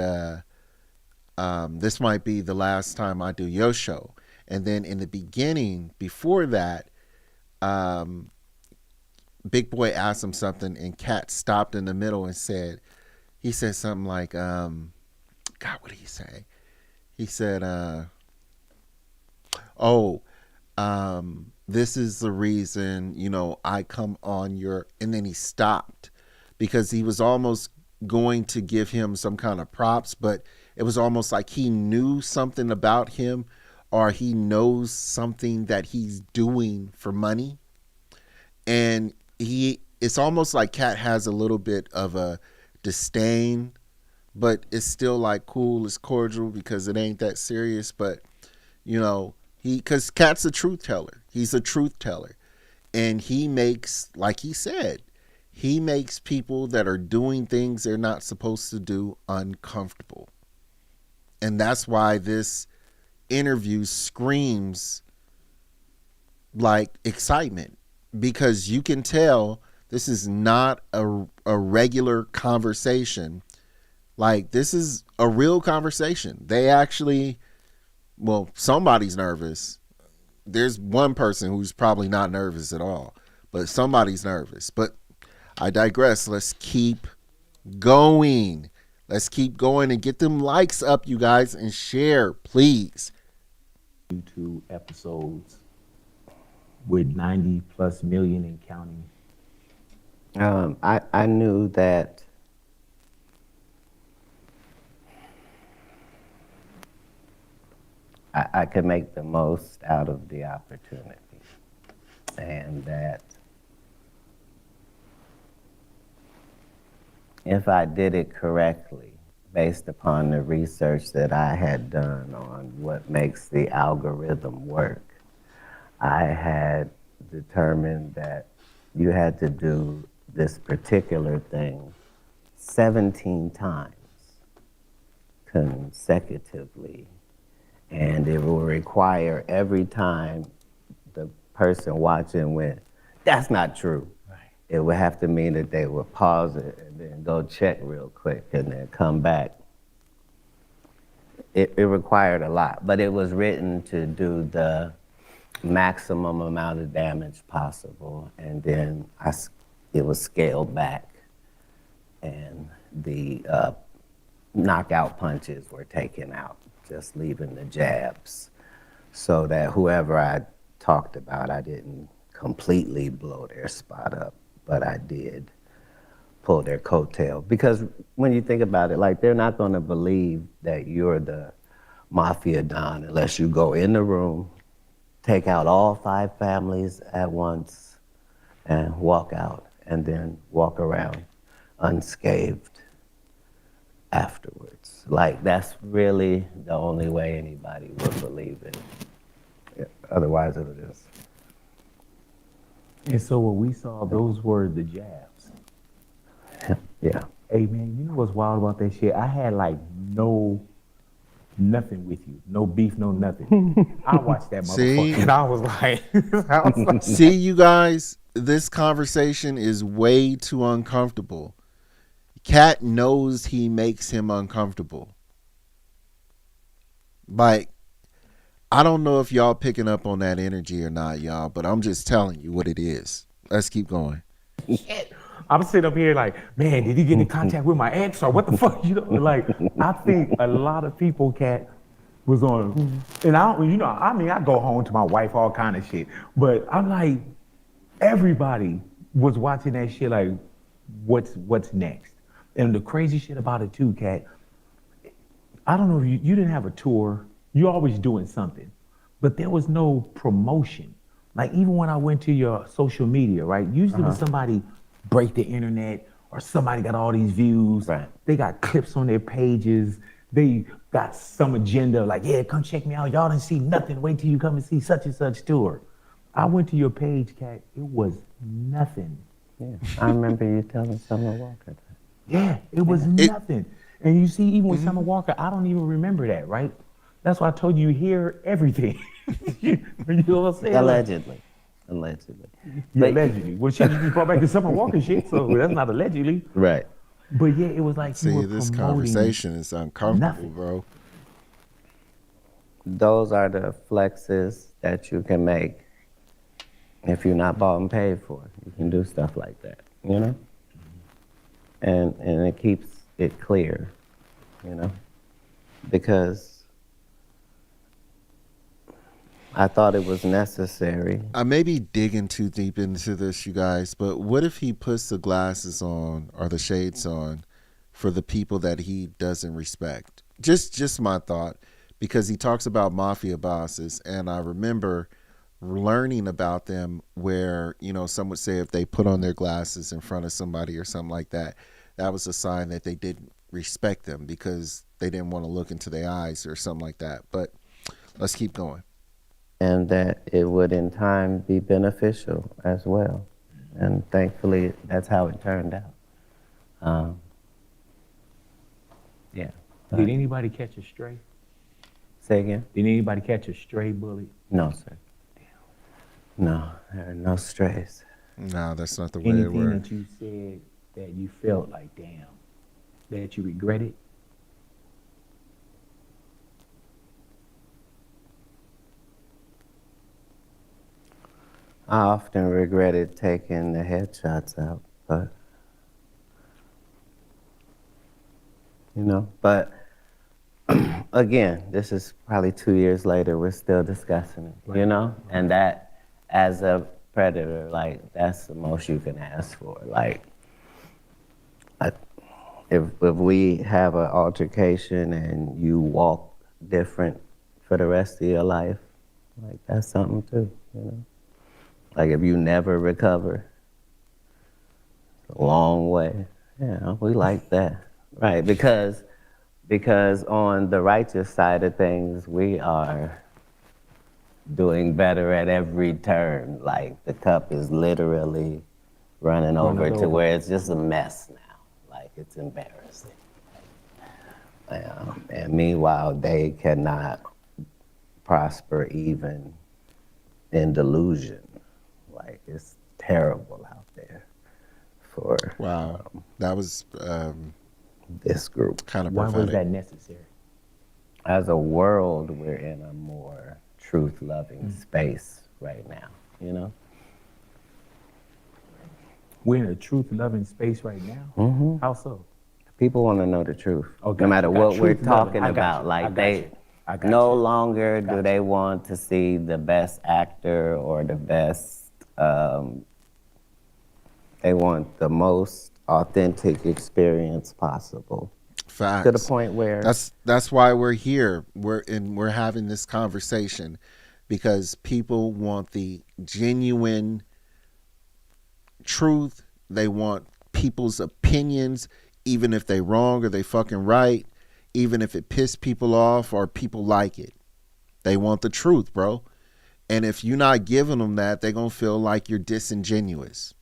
this might be the last time I do your show. And then in the beginning, before that, Big Boy asked him something, and Katt stopped in the middle and he said something like, God, what did he say? He said, this is the reason, I come on your, and then he stopped because he was almost going to give him some kind of props, but it was almost like he knew something about him, or he knows something that he's doing for money. And it's almost like Katt has a little bit of a disdain, but it's still like cool, it's cordial because it ain't that serious. But, because Katt's a truth teller. He's a truth teller. And he makes, like he said, he makes people that are doing things they're not supposed to do uncomfortable. And that's why this interview screams like excitement, because you can tell this is not a regular conversation. Like, this is a real conversation. They actually, well, somebody's nervous. There's one person who's probably not nervous at all, but somebody's nervous. But I digress. Let's keep going. Let's keep going and get them likes up, you guys, and share, please. YouTube episodes with 90 plus million and counting. I knew that I could make the most out of the opportunity, and that if I did it correctly, based upon the research that I had done on what makes the algorithm work, I had determined that you had to do this particular thing 17 times consecutively, and it will require every time the person watching went, "That's not true." Right. It would have to mean that they would pause it and then go check real quick and then come back. It required a lot, but it was written to do the maximum amount of damage possible, and then it was scaled back, and the knockout punches were taken out, just leaving the jabs, so that whoever I talked about, I didn't completely blow their spot up, but I did pull their coattail. Because when you think about it, like, they're not gonna believe that you're the mafia don unless you go in the room, take out all 5 families at once, and walk out, and then walk around unscathed afterwards. Like, that's really the only way anybody would believe it. Yeah, otherwise, it would just. And so what we saw, those were the jabs. Yeah. Hey man, you know what's wild about that shit? I had like nothing with you. No beef, no nothing. I watched that motherfucker and I was like, See, you guys, this conversation is way too uncomfortable. Katt knows he makes him uncomfortable. Like, I don't know if y'all picking up on that energy or not, y'all, but I'm just telling you what it is. Let's keep going. I'm sitting up here like, man, did he get in contact with my ex or what the fuck? You know, like, I think a lot of people, Katt, was on, and I don't, you know, I mean, I go home to my wife, all kind of shit, but I'm like, everybody was watching that shit like, what's next? And the crazy shit about it too, Katt, I don't know if you didn't have a tour. You're always doing something, but there was no promotion. Like, even when I went to your social media, right? Usually when somebody break the internet or somebody got all these views, right, they got clips on their pages, they got some agenda like, yeah, come check me out. Y'all didn't see nothing. Wait till you come and see such and such tour. I went to your page, Katt. It was nothing. Yeah, I remember you telling Summer Walker that. Yeah, it was nothing. And you see, even with Summer Walker, I don't even remember that, right? That's why I told you hear everything. You know what I'm saying? Allegedly. Allegedly. Yeah, allegedly. Well, shit, you just brought back the Summer Walker shit, so that's not allegedly. Right. But yeah, it was like, see, this conversation is uncomfortable, bro. Those are the flexes that you can make if you're not bought and paid for. You can do stuff like that, you know? And it keeps it clear, you know? Because I thought it was necessary. I may be digging too deep into this, you guys, but what if he puts the glasses on or the shades on for the people that he doesn't respect? Just my thought, because he talks about mafia bosses, and I remember learning about them where, you know, some would say if they put on their glasses in front of somebody or something like that, that was a sign that they didn't respect them because they didn't want to look into their eyes or something like that. But let's keep going. And that it would in time be beneficial as well. And thankfully, that's how it turned out. Yeah. Did anybody catch a stray? Say again? Did anybody catch a stray bullet? No, sir. No, there are no strays. No, that's not the way it Anything works. that you said that you felt like, damn, that you regretted? I often regretted taking the headshots out, but but again, this is probably 2 years later, we're still discussing it, and that as a predator, like, that's the most you can ask for. Like, if we have an altercation and you walk different for the rest of your life, like, that's something too, Like, if you never recover, it's a long way. Yeah, we like that. Right, because on the righteous side of things, we are doing better at every turn. Like, the cup is literally running over to where it's just a mess now. Like, it's embarrassing. And meanwhile, they cannot prosper even in delusion. Like, it's terrible out there for Wow, that was this group. kind of Why prophetic. was that necessary? As a world, we're in a more truth-loving space right now, We're in a truth-loving space right now? Mm-hmm. How so? People want to know the truth, Oh, got no you. matter Got what we're truth-loving. talking I got about. you. Like, I got they you. I got no you. longer do they want to see the best actor or the best. They want the most authentic experience possible. Facts. To the point where that's why we're here. We're having this conversation because people want the genuine truth. They want people's opinions, even if they wrong or they fucking right, even if it pissed people off or people like it. They want the truth, bro. And if you're not giving them that, they're going to feel like you're disingenuous.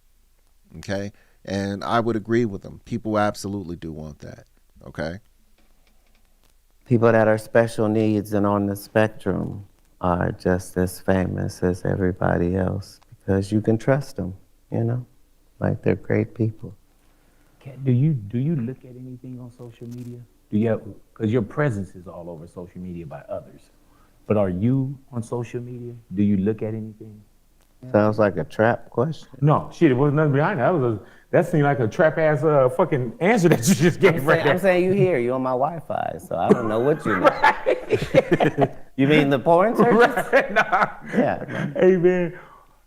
Okay? And I would agree with them. People absolutely do want that. Okay? people that are special needs and on the spectrum are just as famous as everybody else because you can trust them, like they're great people. Do you look at anything on social media? Do you have, because your presence is all over social media by others, but are you on social media? Do you look at anything? Sounds like a trap question. No, shit, it wasn't nothing behind that. That seemed like a trap ass fucking answer that you just gave right there. I'm saying you here, you on my Wi-Fi, so I don't know what you know. You mean the porn search? Right, nah. Yeah. Hey man,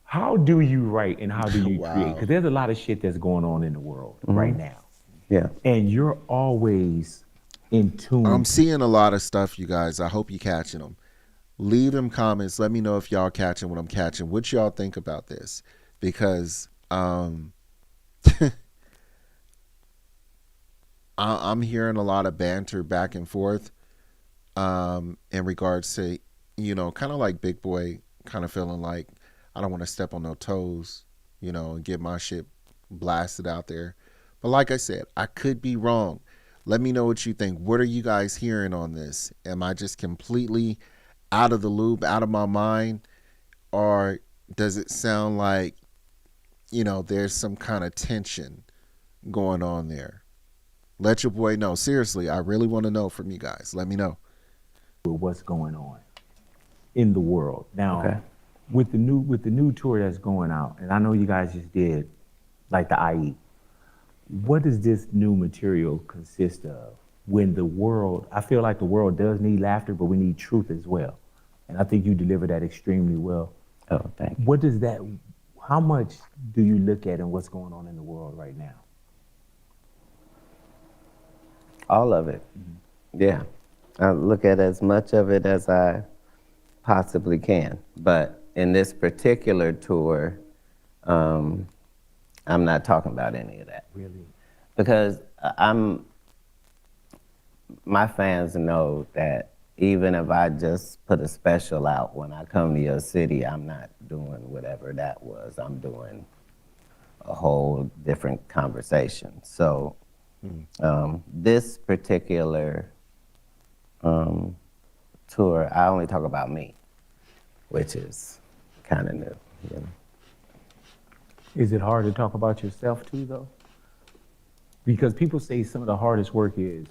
how do you write and how do you Wow. create? Because there's a lot of shit that's going on in the world right now. Yeah. And you're always in tune. I'm seeing a lot of stuff, you guys. I hope you're catching them. Leave them comments. Let me know if y'all catching what I'm catching. What y'all think about this? Because I'm hearing a lot of banter back and forth in regards to, kind of like Big Boy kind of feeling like I don't want to step on no toes, and get my shit blasted out there. But like I said, I could be wrong. Let me know what you think. What are you guys hearing on this? Am I just completely out of the loop, out of my mind? Or does it sound like, there's some kind of tension going on there? Let your boy know. Seriously, I really want to know from you guys. Let me know. With what's going on in the world now. Okay. With the new tour that's going out, and I know you guys just did, like the IE. What does this new material consist of? When the world, I feel like the world does need laughter, but we need truth as well, and I think you deliver that extremely well. Oh, thank you. What does that? How much do you look at in what's going on in the world right now? All of it. Yeah. I look at as much of it as I possibly can. But in this particular tour, I'm not talking about any of that. Really? Because my fans know that even if I just put a special out when I come to your city, I'm not doing whatever that was. I'm doing a whole different conversation. So this particular tour, I only talk about me, which is kind of new, you know. Is it hard to talk about yourself too, though? Because people say some of the hardest work is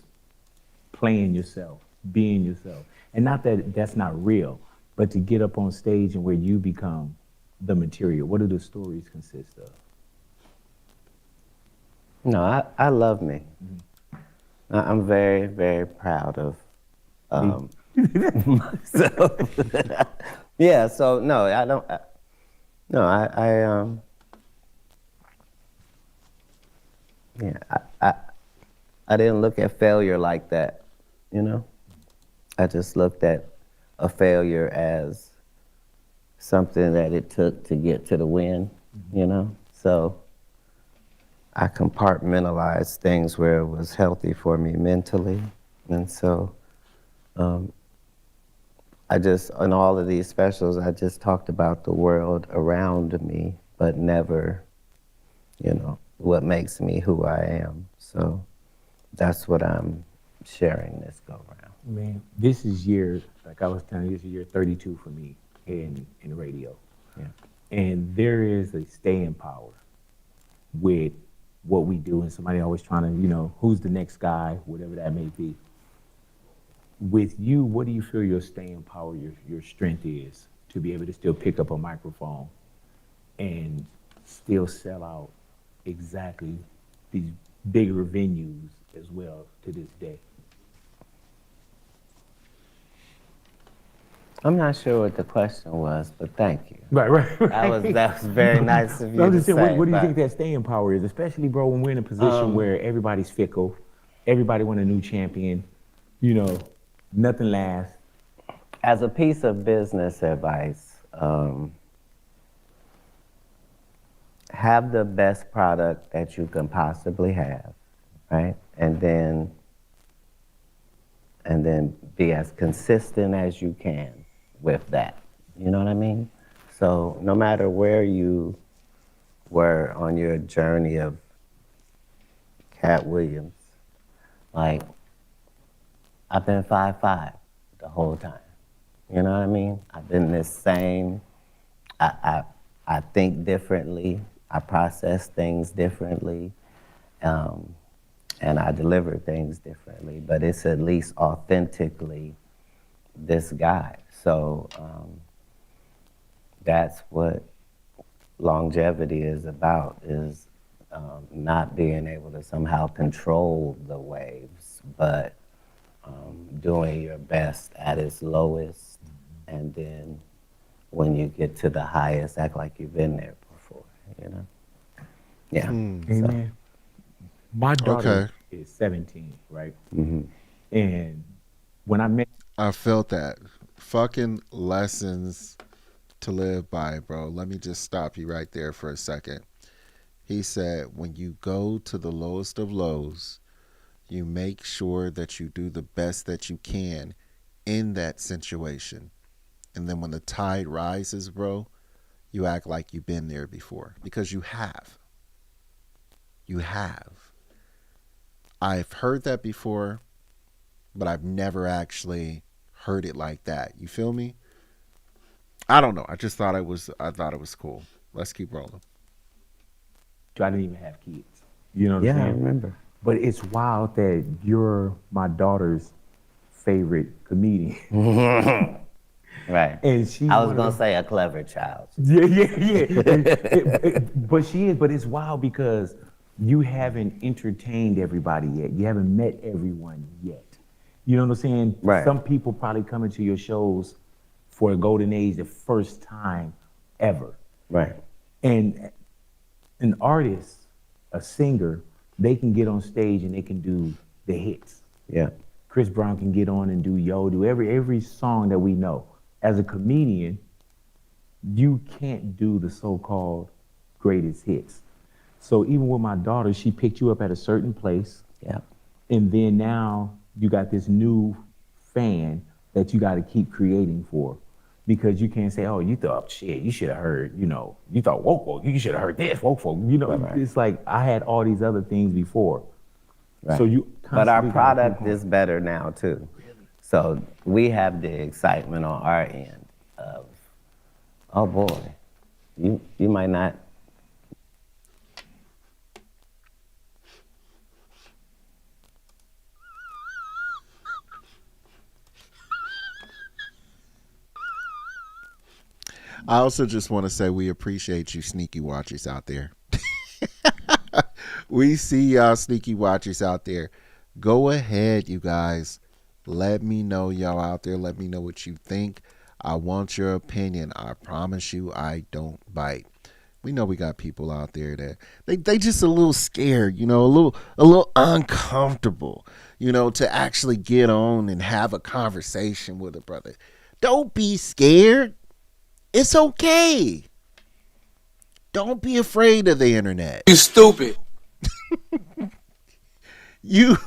playing yourself, being yourself. And not that that's not real, but to get up on stage and where you become the material. What do the stories consist of? No, I love me. I'm very, very proud of myself. Yeah, so no, I don't. I didn't look at failure like that, you know? I just looked at a failure as something that it took to get to the win, you know? So I compartmentalized things where it was healthy for me mentally. And so I just, in all of these specials, I just talked about the world around me, but never, you know, what makes me who I am. So that's what I'm sharing this go around. Man, this is year, like I was telling you, this is year 32 for me in radio. Yeah. And there is a staying power with what we do, and somebody always trying to, you know, who's the next guy, whatever that may be. With you, what do you feel your staying power, your strength is to be able to still pick up a microphone and still sell out exactly these bigger venues as well to this day? I'm not sure what the question was, but thank you. Right. That was very nice of you I'm to just saying, say. what do you think that staying power is? Especially, bro, when we're in a position where everybody's fickle, everybody want a new champion, you know, nothing lasts. As a piece of business advice, have the best product that you can possibly have, right? And then be as consistent as you can with that. You know what I mean? So no matter where you were on your journey of Katt Williams, like, I've been 5'5" the whole time. You know what I mean? I've been this same. I think differently. I process things differently. And I deliver things differently. But it's at least authentically this guy. So that's what longevity is about, is not being able to somehow control the waves, but doing your best at its lowest, and then when you get to the highest, act like you've been there before, you know? Yeah. Amen. My daughter is 17, right? Mm-hmm. And when I met... I felt that. Fucking lessons to live by, bro. Let me just stop you right there for a second. He said, when you go to the lowest of lows, you make sure that you do the best that you can in that situation. And then when the tide rises, bro, you act like you've been there before, because you have. You have. I've heard that before, but I've never actually heard it like that. You feel me? I don't know. I just thought it was cool. Let's keep rolling. I didn't even have kids. You know what I'm saying? Yeah, I remember. But it's wild that you're my daughter's favorite comedian. Right. And she I was going to say a clever child. Yeah. But she is. But it's wild because you haven't entertained everybody yet. You haven't met everyone yet. You know what I'm saying? Right. Some people probably come into your shows for a golden age the first time ever. Right. And an artist, a singer, they can get on stage and they can do the hits. Yeah. Chris Brown can get on and do Yo, do every song that we know. As a comedian, you can't do the so-called greatest hits. So even with my daughter, she picked you up at a certain place. Yeah. And then now you got this new fan that you got to keep creating for. Because you can't say, oh, you thought, shit, you should have heard, you know, you thought woke, you should have heard this, woke folk. You know, right. It's like I had all these other things before. Right. So you but our product is better now too. So we have the excitement on our end of, oh boy, you might not. I also just want to say we appreciate you sneaky watchers out there. We see y'all sneaky watchers out there. Go ahead, you guys. Let me know, y'all out there. Let me know what you think. I want your opinion. I promise you I don't bite. We know we got people out there that they just a little scared, you know, a little uncomfortable, you know, to actually get on and have a conversation with a brother. Don't be scared. It's okay. Don't be afraid of the internet. You stupid. You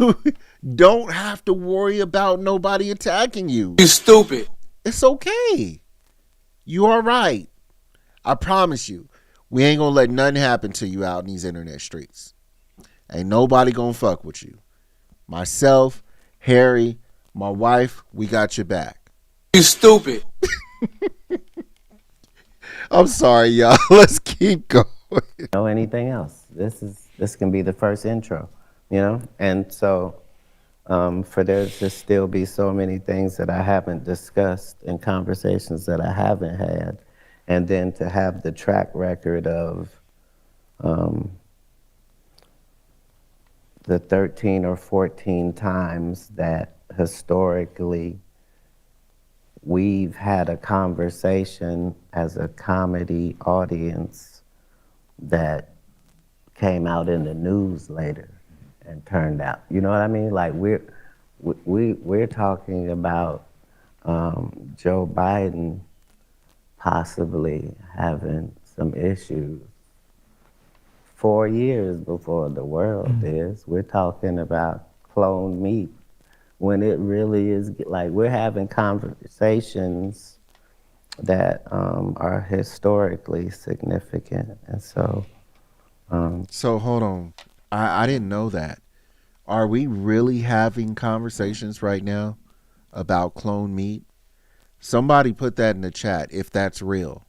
don't have to worry about nobody attacking you. You stupid. It's okay. You are right. I promise you, we ain't gonna let nothing happen to you out in these internet streets. Ain't nobody gonna fuck with you. Myself, Harry, my wife, we got your back. You stupid. I'm sorry, y'all. Let's keep going. Know anything else? This can be the first intro, you know? And so for there to still be so many things that I haven't discussed and conversations that I haven't had, and then to have the track record of the 13 or 14 times that historically we've had a conversation as a comedy audience that came out in the news later and turned out. You know what I mean? Like we're talking about Joe Biden possibly having some issues 4 years before the world is. We're talking about cloned meat when it really is like we're having conversations that are historically significant. And so So hold on. I didn't know that. Are we really having conversations right now about clone meat? Somebody put that in the chat if that's real.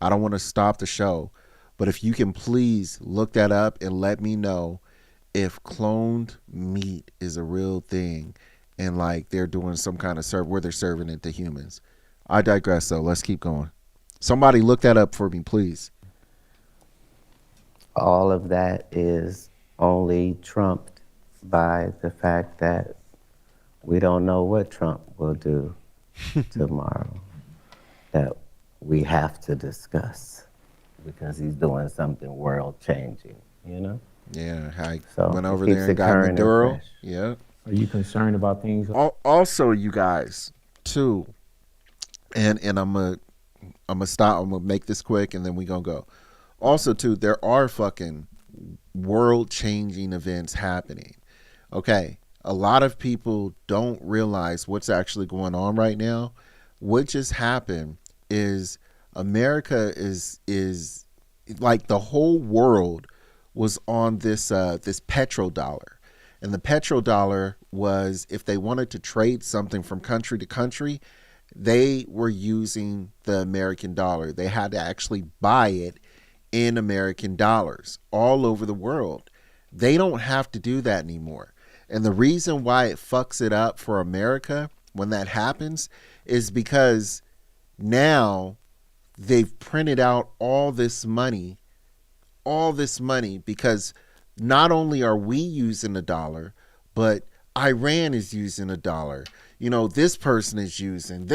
I don't want to stop the show, but if you can please look that up and let me know if cloned meat is a real thing and like they're doing some kind of where they're serving it to humans. I digress though. Let's keep going. Somebody look that up for me, please. all of that is only trumped by the fact that we don't know what Trump will do tomorrow that we have to discuss because he's doing something world-changing, you know? Yeah, I So went over it keeps there and it got current and Maduro. fresh. Yeah. Are you concerned about things? Also, you guys, too, and I'm gonna stop. I'm gonna make this quick, and then we gonna go. Also, too, there are fucking world-changing events happening. Okay, a lot of people don't realize what's actually going on right now. What just happened is America is like the whole world was on this this petrodollar. And the petrodollar was if they wanted to trade something from country to country, they were using the American dollar. They had to actually buy it in American dollars all over the world. They don't have to do that anymore. And the reason why it fucks it up for America when that happens is because now they've printed out all this money because not only are we using the dollar, but Iran is using a dollar. You know, this person is using the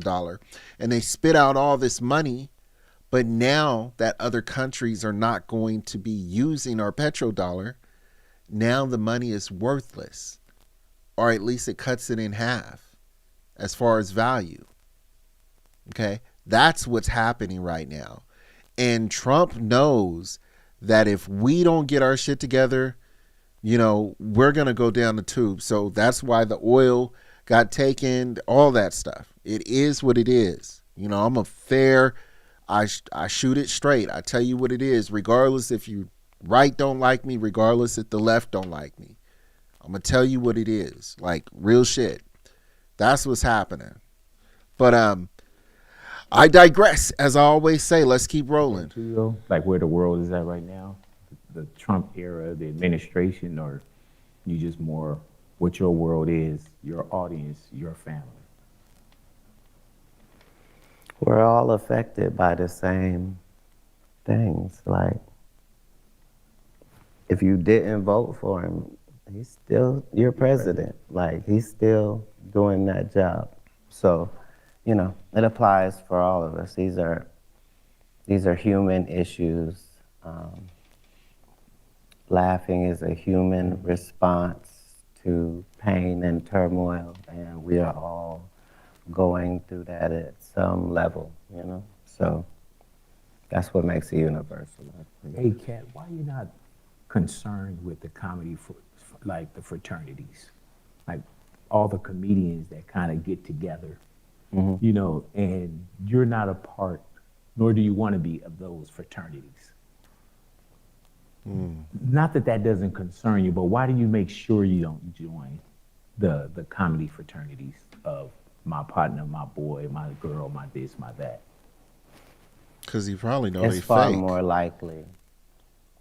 dollar. And they spit out all this money. But now that other countries are not going to be using our petrodollar, now the money is worthless. Or at least it cuts it in half as far as value. Okay? That's what's happening right now. And Trump knows that if we don't get our shit together, you know, we're going to go down the tube. So that's why the oil got taken, all that stuff. It is what it is. You know, I'm a fair, I shoot it straight. I tell you what it is, regardless if you right don't like me, regardless if the left don't like me. I'm gonna tell you what it is. Like real shit. That's what's happening. But I digress. As I always say, let's keep rolling. Like where the world is at right now, the Trump era, the administration, or you just more what your world is, your audience, your family? We're all affected by the same things. Like, if you didn't vote for him, he's still your president. Like, he's still doing that job. So, you know, it applies for all of us. These are human issues. Laughing is a human response to pain and turmoil, and we are all going through that at some level, you know? So that's what makes it universal. Hey, Katt, why are you not concerned with the comedy, like the fraternities? Like all the comedians that kind of get together, you know, and you're not a part, nor do you want to be, of those fraternities. Not that that doesn't concern you, but why do you make sure you don't join the comedy fraternities of my partner, my boy, my girl, my this, my that? Because you probably know it's they far fake. more likely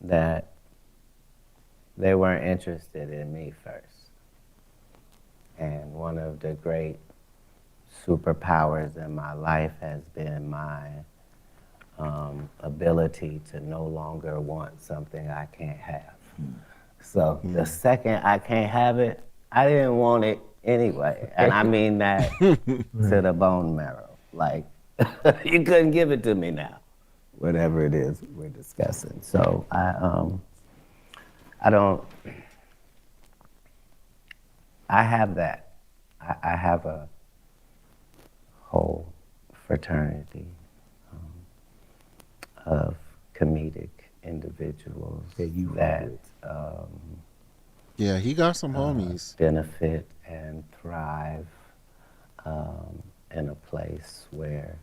that they weren't interested in me first. And one of the great superpowers in my life has been my ability to no longer want something I can't have. So the second I can't have it, I didn't want it anyway. And I mean that to the bone marrow. Like, you couldn't give it to me now, whatever it is we're discussing. So I have that. I have a whole fraternity of comedic individuals that yeah, he got some homies. Benefit and thrive in a place where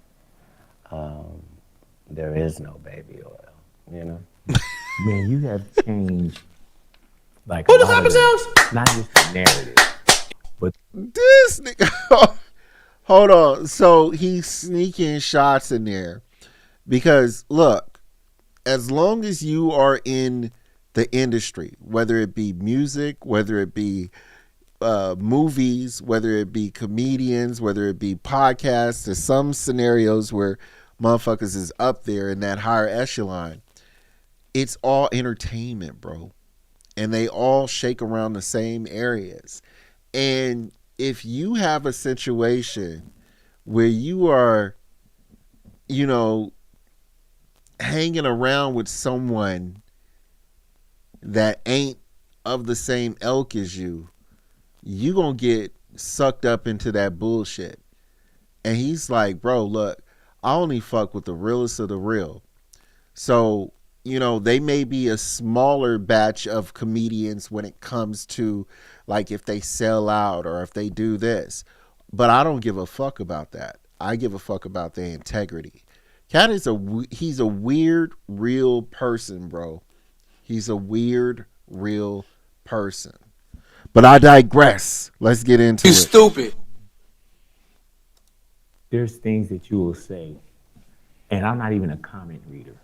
there is no baby oil, you know? Man, you have changed, like, who the fuck is not just the narrative, but This nigga. Hold on. So he's sneaking shots in there. Because, look, as long as you are in the industry, whether it be music, whether it be movies, whether it be comedians, whether it be podcasts, there's some scenarios where motherfuckers is up there in that higher echelon. It's all entertainment, bro. And they all shake around the same areas. And if you have a situation where you are, you know, hanging around with someone that ain't of the same ilk as you gonna get sucked up into that bullshit. And he's like, bro, look, I only fuck with the realest of the real. So, you know, they may be a smaller batch of comedians when it comes to, like, if they sell out or if they do this, but I don't give a fuck about that. I give a fuck about their integrity. Katt is he's a weird, real person, bro. He's a weird, real person. But I digress. Let's get into it. You stupid. there's things that you will say, and I'm not even a comment reader.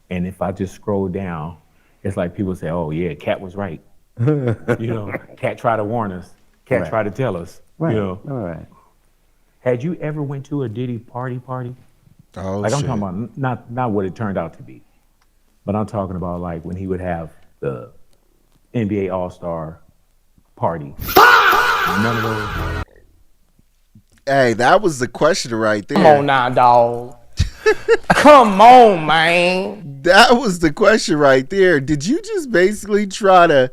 And if I just scroll down, it's like people say, oh yeah, Katt was right. You know, Katt tried to warn us. Katt tried to tell us. Right. You know. All right. Had you ever went to a Diddy party? Oh, like, shit. I'm talking about not what it turned out to be, but I'm talking about like when he would have the NBA All-Star party. None of those. Hey, that was the question right there. Come on now, dog. Come on, man. That was the question right there. Did you just basically try to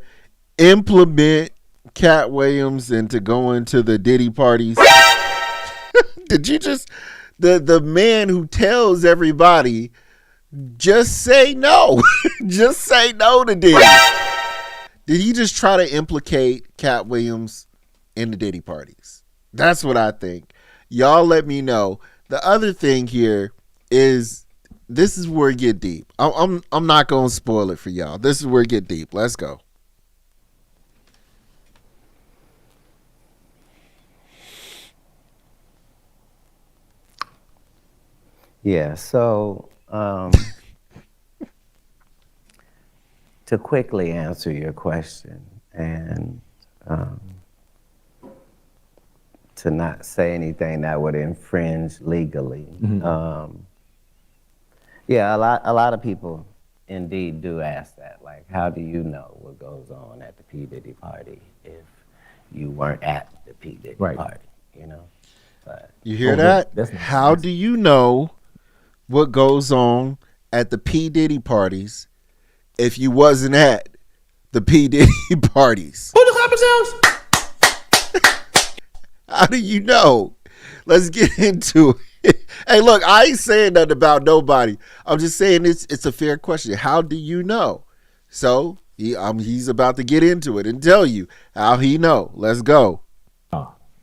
implement Katt Williams into going to the Diddy parties? Did you just, the man who tells everybody, just say no. Just say no to Diddy. Did he just try to implicate Katt Williams in the Diddy parties? That's what I think. Y'all let me know. The other thing here is, this is where it get deep. I'm not gonna spoil it for y'all. This is where it get deep. Let's go. Yeah, so to quickly answer your question and to not say anything that would infringe legally. Yeah, a lot of people indeed do ask that. Like, how do you know what goes on at the P. Diddy party if you weren't at the P. Diddy party, you know? But, You hear that? How do you know what goes on at the P. Diddy parties if you wasn't at the P. Diddy parties? Who the clapping sounds? How do you know? Let's get into it. Hey, look, I ain't saying nothing about nobody. I'm just saying it's a fair question. How do you know? So he's about to get into it and tell you how he know. Let's go.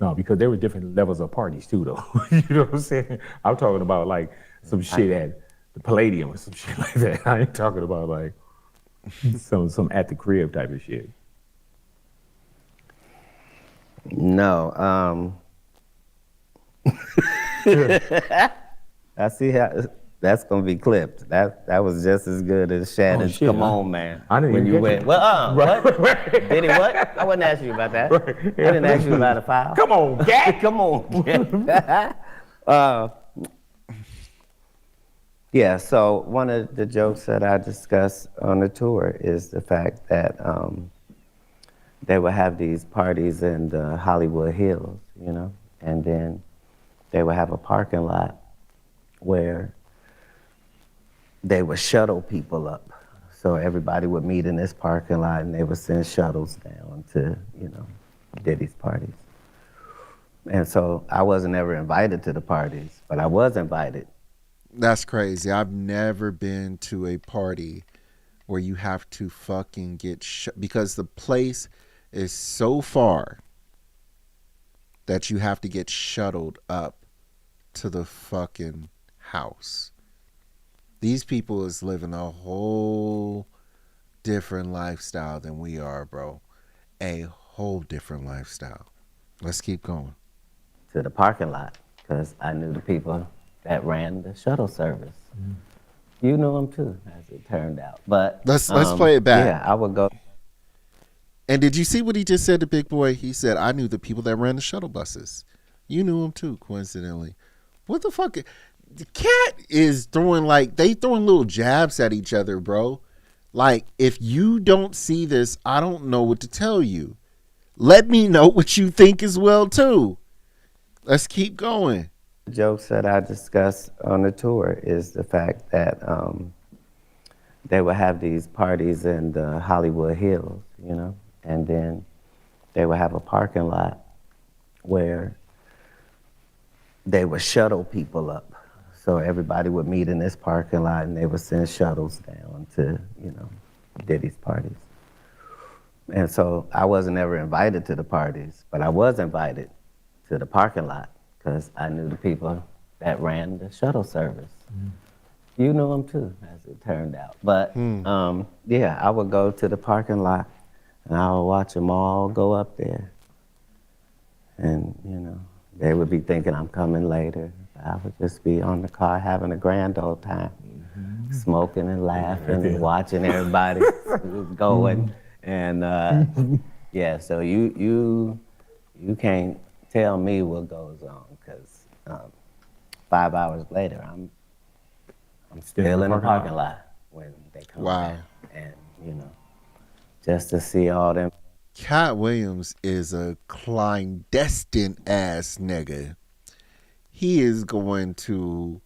No, because there were different levels of parties too, though. You know what I'm saying? I'm talking about like some shit at the Palladium or some shit like that. I ain't talking about like some at the crib type of shit. No. I see how that's gonna be clipped. That was just as good as Shannon's "Come on, man." I didn't when even you catch went, it. what? Did he what? I wasn't asking you about that. I didn't ask you about a foul. Come on, Cat. Come on, Cat. Yeah. So one of the jokes that I discuss on the tour is the fact that they would have these parties in the Hollywood Hills, you know, and then they would have a parking lot where they would shuttle people up. So everybody would meet in this parking lot and they would send shuttles down to, you know, Diddy's parties. And so I wasn't ever invited to the parties, but I was invited. That's crazy. I've never been to a party where you have to fucking get because the place is so far that you have to get shuttled up to the fucking house. These people is living a whole different lifestyle than we are, bro. A whole different lifestyle. Let's keep going. To the parking lot, because I knew the people that ran the shuttle service. You knew them too, as it turned out. But let's play it back. Yeah, I would go. And did you see what he just said to Big Boy? He said, I knew the people that ran the shuttle buses. You knew them too, coincidentally. What the fuck? The Cat is throwing they throwing little jabs at each other, bro. Like, if you don't see this, I don't know what to tell you. Let me know what you think as well, too. Let's keep going. The jokes that I discuss on the tour is the fact that they would have these parties in the Hollywood Hills, you know, and then they would have a parking lot where they would shuttle people up. So everybody would meet in this parking lot and they would send shuttles down to, you know, Diddy's parties. And so I wasn't ever invited to the parties, but I was invited to the parking lot because I knew the people that ran the shuttle service. You knew them too, as it turned out. But yeah, I would go to the parking lot and I would watch them all go up there. And, you know, they would be thinking I'm coming later. I would just be on the car having a grand old time, smoking and laughing and watching everybody going. And yeah, so you can't tell me what goes on because 5 hours later, I'm still in the parking lot when they come back. And, you know, just to see all them. Katt Williams is a clandestine ass nigga. He is going to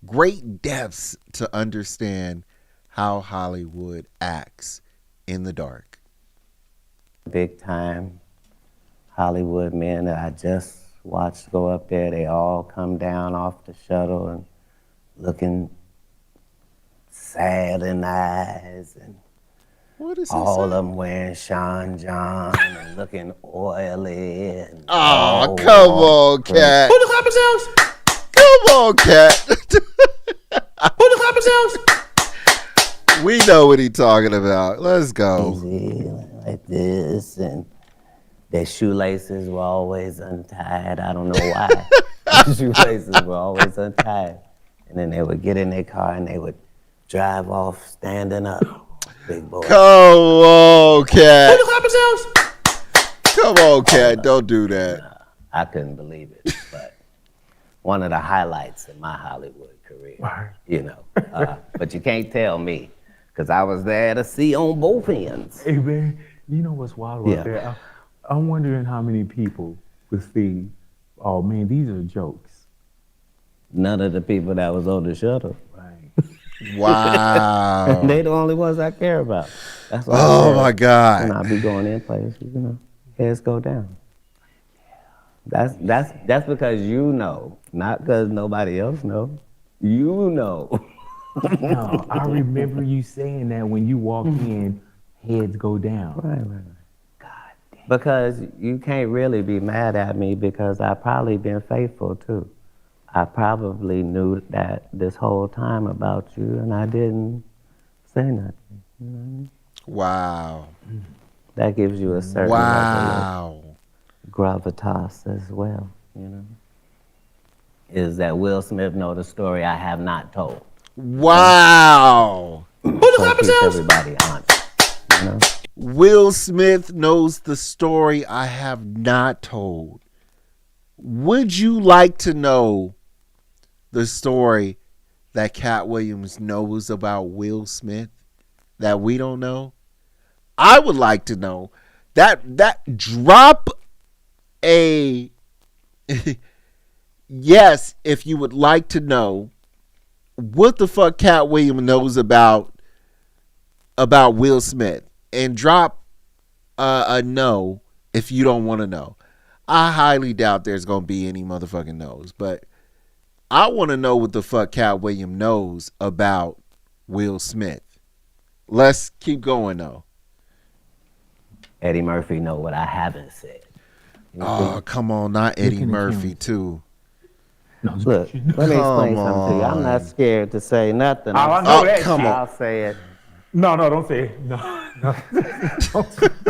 great depths to understand how Hollywood acts in the dark. Big time Hollywood men that I just watched go up there, they all come down off the shuttle and looking sad in the eyes, and all of them wearing Sean John and looking oily. And oh, come on, Cat. Who the clapping sounds? Come on, Cat. Who the clapping sounds? We know what he's talking about. Let's go. Easy, like this, and their shoelaces were always untied. I don't know why. Shoelaces were always untied. And then they would get in their car and they would drive off standing up. Big boy. Come on, Katt. Put the clappers Come on, Katt. Don't do that. I couldn't believe it, but one of the highlights of my Hollywood career, you know. But you can't tell me, because I was there to see on both ends. Hey, man, you know what's wild about that? I'm wondering how many people would see, oh, man, these are jokes. None of the people that was on the shuttle. Right. Wow. They the only ones I care about. That's why Oh, my God. when I be going in places, you know, heads go down. That's because you know, not because nobody else know. You know. No, I remember you saying that when you walk in, heads go down. Right. God damn. Because you can't really be mad at me because I probably been faithful too. I probably knew that this whole time about you and I didn't say nothing. You know what I mean? Wow. That gives you a certain level Wow. of gravitas as well, you know? Is that Will Smith know the story I have not told. Wow. Put the So it clappers keeps out. everybody honest, you know? Will Smith knows the story I have not told. Would you like to know the story that Katt Williams knows about Will Smith that we don't know? I would like to know that drop a yes if you would like to know what the fuck Katt Williams knows about Will Smith, and drop a no if you don't want to know. I highly doubt there's gonna be any motherfucking no's, but I want to know what the fuck Katt Williams knows about Will Smith. Let's keep going though. Eddie Murphy know what I haven't said. Oh, come on, not Eddie Murphy too. No, Look, let me explain something to you. I'm not scared to say nothing. Oh, I know that. Come on. I'll say it. No, don't say it. No.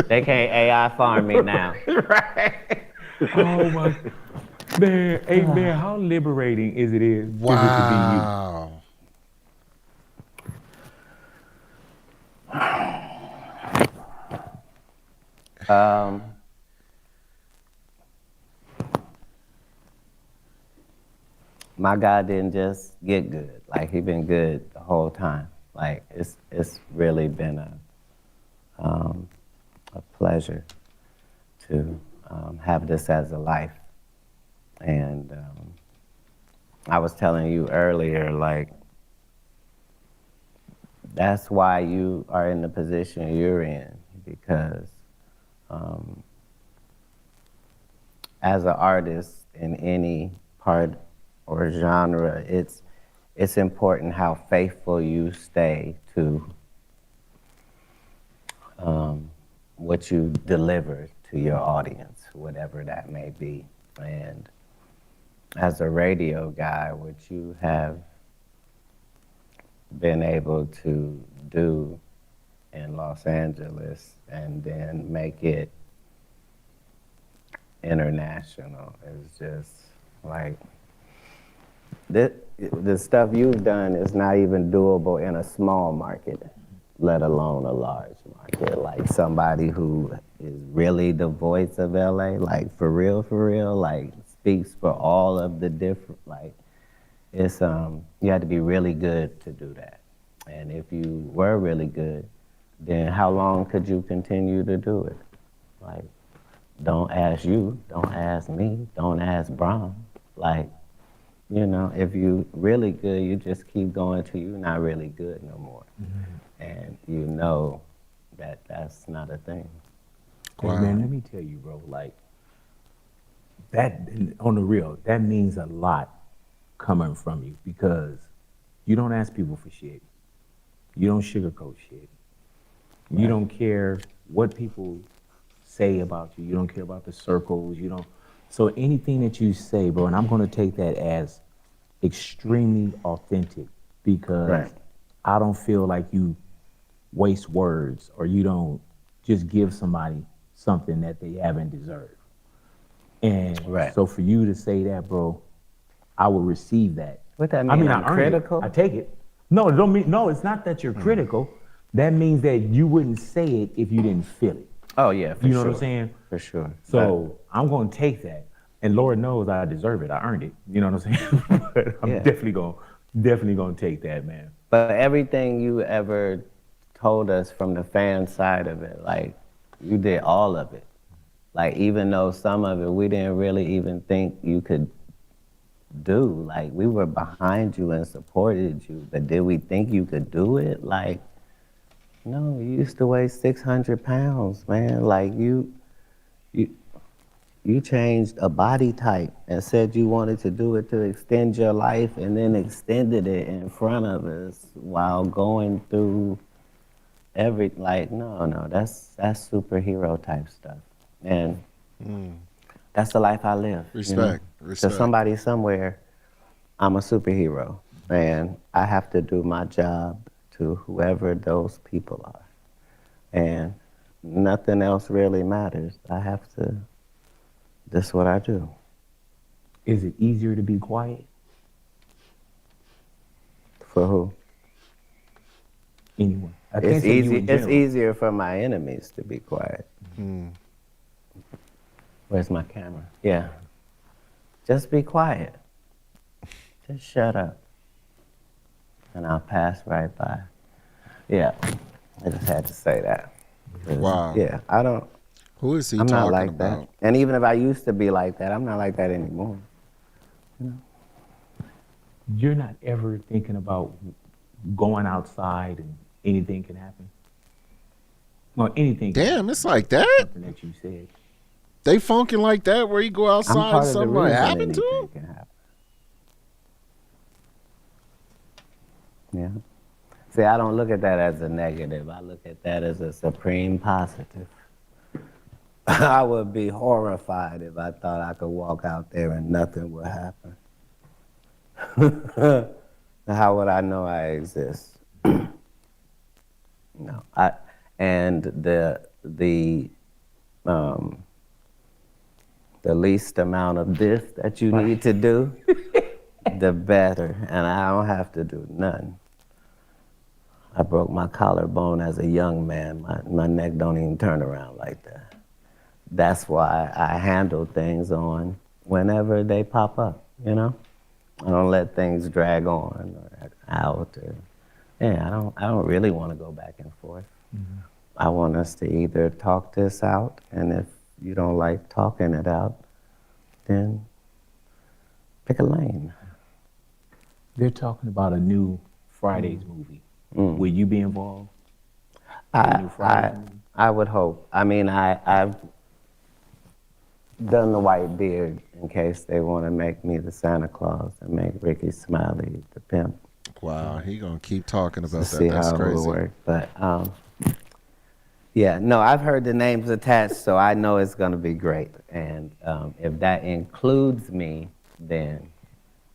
They can't AI farm me now. Right. Oh my man, hey man, how liberating is it to be you? Wow. My guy didn't just get good. Like, he been good the whole time. Like, it's really been a pleasure to have this as a life. And I was telling you earlier, like, that's why you are in the position you're in, because as an artist in any part or genre, it's important how faithful you stay to what you deliver to your audience, whatever that may be. And as a radio guy, what you have been able to do in Los Angeles and then make it international is just like, the stuff you've done is not even doable in a small market, let alone a large market. Like, somebody who is really the voice of LA, like for real, like speaks for all of the different, like, it's, you had to be really good to do that. And if you were really good, then how long could you continue to do it? Like, don't ask you, don't ask me, don't ask Bron. Like, you know, if you really good, you just keep going till you're not really good no more. Mm-hmm. And you know that that's not a thing. Wow. Hey man, let me tell you, bro, like, that, on the real, that means a lot coming from you, because you don't ask people for shit. You don't sugarcoat shit. You don't care what people say about you. You don't care about the circles. You don't. So anything that you say, bro, and I'm going to take that as extremely authentic, because I don't feel like you waste words, or you don't just give somebody something that they haven't deserved. And so for you to say that, bro, I will receive that. What that mean? I mean, I'm I earned critical? it. I take it. No, it don't mean, no, it's not that you're critical. That means that you wouldn't say it if you didn't feel it. Oh yeah, for You know sure. what I'm saying? For sure. So I'm gonna take that, and Lord knows I deserve it. I earned it. You know what I'm saying? But I'm Yeah. definitely gonna take that, man. But everything you ever told us from the fan side of it, like, you did all of it. Like, even though some of it we didn't really even think you could do. Like, we were behind you and supported you, but did we think you could do it? Like, no, you used to weigh 600 pounds, man. Like, you changed a body type and said you wanted to do it to extend your life, and then extended it in front of us while going through no, that's superhero type stuff. And that's the life I live. Respect. To somebody somewhere, I'm a superhero, and I have to do my job to whoever those people are. And nothing else really matters. That's what I do. Is it easier to be quiet? For who? Anyone. I can't say you in It's general. easier for my enemies to be quiet. Where's my camera? Yeah. Just be quiet. Just shut up. And I'll pass right by. Yeah. I just had to say that. Wow. Yeah, Who is he I'm not talking like about? that. And even if I used to be like that, I'm not like that anymore. You're not ever thinking about going outside and anything can happen? Well, anything can Damn, happen. it's like that? Something that you said. They funking like that where you go I'm outside part of the something might reason happen to anything him? can happen. Yeah. See, I don't look at that as a negative. I look at that as a supreme positive. I would be horrified if I thought I could walk out there and nothing would happen. How would I know I exist? No. And the least amount of this that you need to do, the better. And I don't have to do nothing. I broke my collarbone as a young man. My neck don't even turn around like that. That's why I handle things on whenever they pop up, you know? I don't let things drag on or out. I don't really want to go back and forth. Mm-hmm. I want us to either talk this out, and if you don't like talking it out, then pick a lane. They're talking about a new Fridays movie. Will you be involved? I would hope. I mean, I've done the white beard in case they want to make me the Santa Claus and make Ricky Smiley the pimp. Wow, he gonna keep talking about that. See That's how crazy. it will work. But yeah, no, I've heard the names attached, so I know it's gonna be great. And if that includes me, then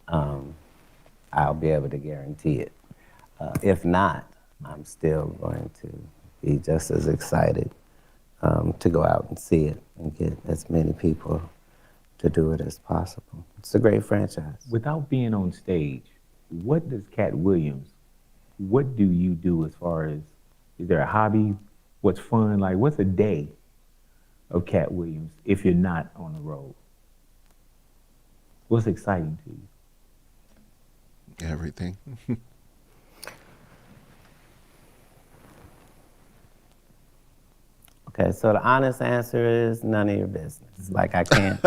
I'll be able to guarantee it. If not, I'm still going to be just as excited to go out and see it and get as many people to do it as possible. It's a great franchise. Without being on stage, what does Katt Williams, what do you do as far as, is there a hobby? What's fun? Like, what's a day of Katt Williams if you're not on the road? What's exciting to you? Everything. Okay, so the honest answer is none of your business. Like, I can't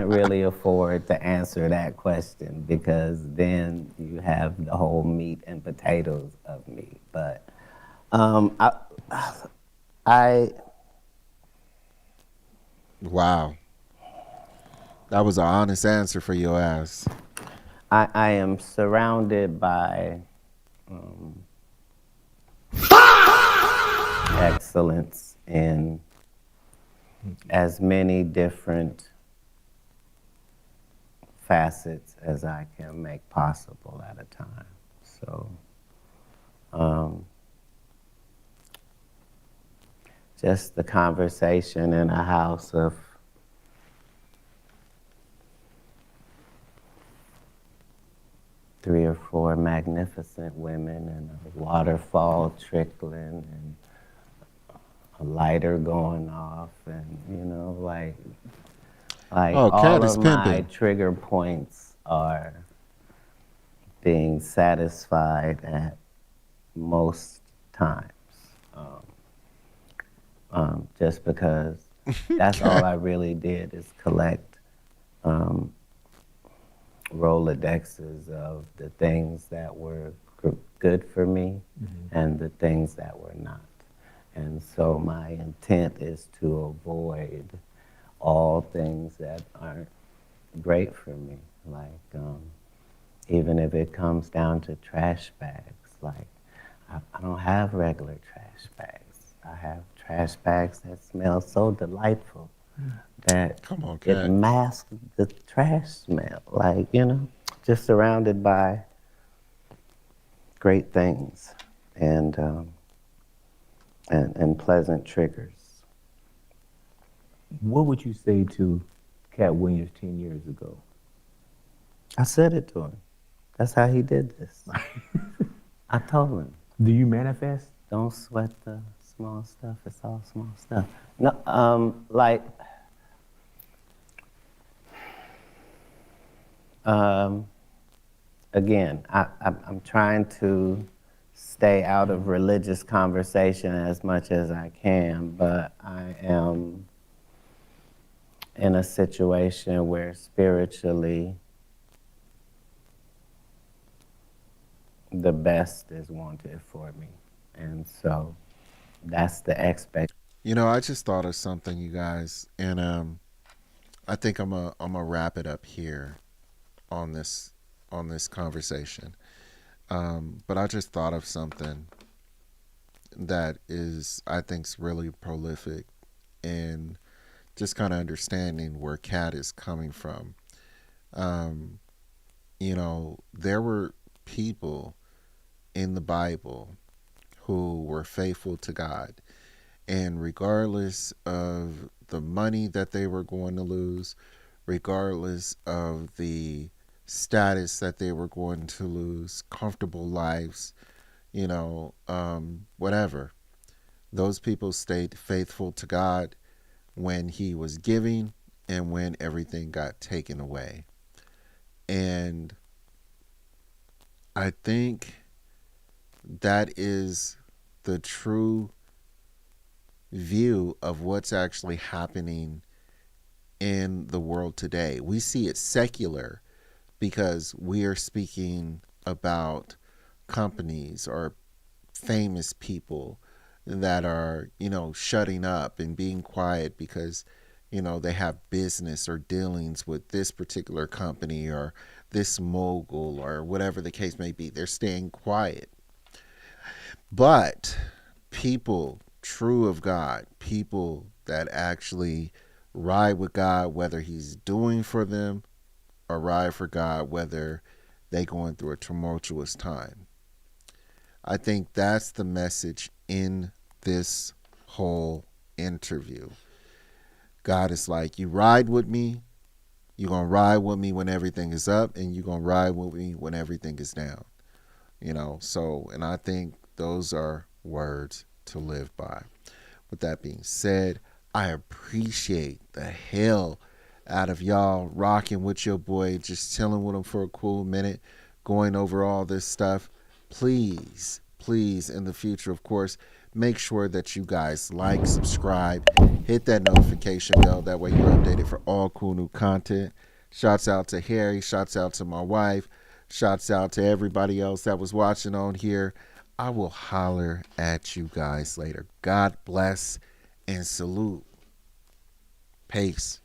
really afford to answer that question because then you have the whole meat and potatoes of me. But Wow. That was an honest answer for your ass. I am surrounded by excellence in as many different facets as I can make possible at a time. So, just the conversation in a house of four magnificent women and a waterfall trickling and a lighter going off, and you know, like Oh, all Katt is of my pimping. trigger points are being satisfied at most times. Just because that's all I really did is collect Rolodexes of the things that were good for me and the things that were not. And so my intent is to avoid all things that aren't great for me. Like, even if it comes down to trash bags, like, I don't have regular trash bags. I have trash bags that smell so delightful that Come on, it Katt. masks the trash smell. Like, you know, just surrounded by great things and pleasant triggers. What would you say to Katt Williams 10 years ago? I said it to him. That's how he did this. I told him, Do you manifest? don't sweat the small stuff. It's all small stuff. No, again, I'm trying to stay out of religious conversation as much as I can, but I am in a situation where spiritually the best is wanted for me. And so that's the expectation. You know, I just thought of something, you guys, and I think I'm gonna wrap it up here on this conversation. But I just thought of something that is, I think, is really prolific in just kind of understanding where Katt is coming from. You know, there were people in the Bible who were faithful to God, and regardless of the money that they were going to lose, regardless of the status that they were going to lose, comfortable lives, you know, whatever, those people stayed faithful to God when he was giving and when everything got taken away. And I think that is the true view of what's actually happening in the world today. We see it secular because we are speaking about companies or famous people that are, you know, shutting up and being quiet because, you know, they have business or dealings with this particular company or this mogul or whatever the case may be. They're staying quiet. But people true of God, people that actually ride with God, whether he's doing for them or ride for God, whether they going through a tumultuous time. I think that's the message in this whole interview. God is like, you ride with me, you're going to ride with me when everything is up, and you're going to ride with me when everything is down. You know, so, and I think those are words to live by. With that being said, I appreciate the hell out of y'all rocking with your boy, just chilling with him for a cool minute, going over all this stuff. Please, in the future, of course, make sure that you guys like, subscribe, hit that notification bell. That way you're updated for all cool new content. Shouts out to Harry. Shouts out to my wife. Shouts out to everybody else that was watching on here. I will holler at you guys later. God bless and salute. Peace.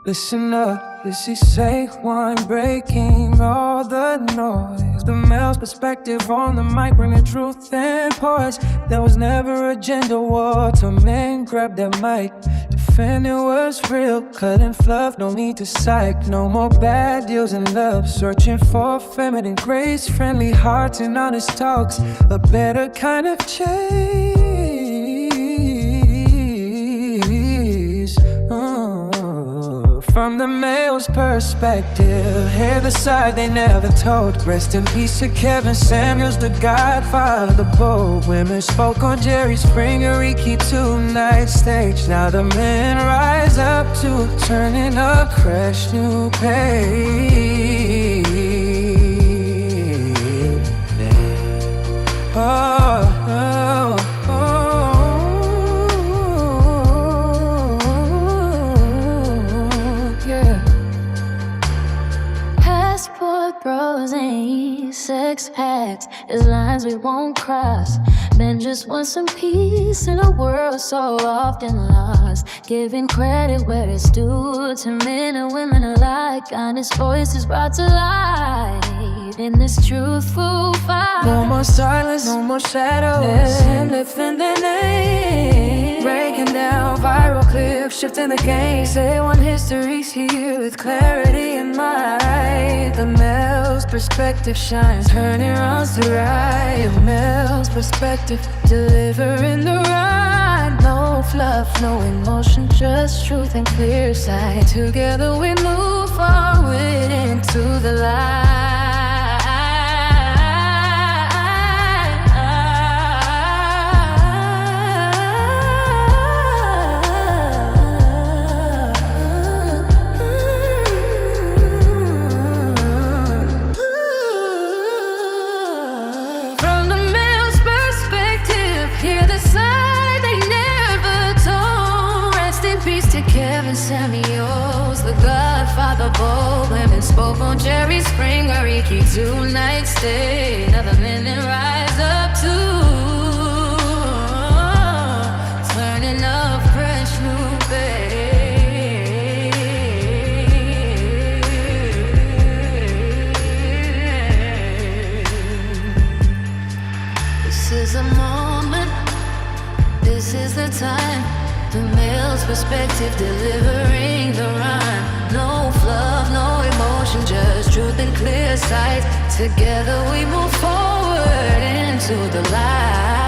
Listen up, this is Sayjuan breaking all the noise. The male's perspective on the mic, bring the truth and poise. There was never a gender war till men grabbed that mic. and it was real. Cutting fluff, no need to psych. No more bad deals in love. Searching for feminine grace, friendly hearts and honest talks. A better kind of chase. From the male's perspective, hear the side they never told. Rest in peace to Kevin Samuels, the godfather, the bold. Women spoke on Jerry Springer, Ricky two-night stage. Now the men rise up to turning a fresh new page. Oh, oh, oh. Bros ain't sex packs, it's lines we won't cross. Men just want some peace in a world so often lost. Giving credit where it's due to men and women alike. Honest voices brought to light in this truthful fight. No more silence, no more shadows. Men lifting their name, breaking down viral clips, shifting the game. Sayjuan History's here with clarity in mind. The male's perspective shines, turning wrongs to right. The male's perspective, delivering the right. No fluff, no emotion, just truth and clear sight. Together we move forward into the light. Samuels, the godfather, bold women spoke on Jerry Springer, Ricky two-night stay. Now the men that rise up to turning up fresh new page. This is a moment, this is the time. The male's perspective, delivering the rhyme. No fluff, no emotion, just truth and clear sight. Together we move forward into the light.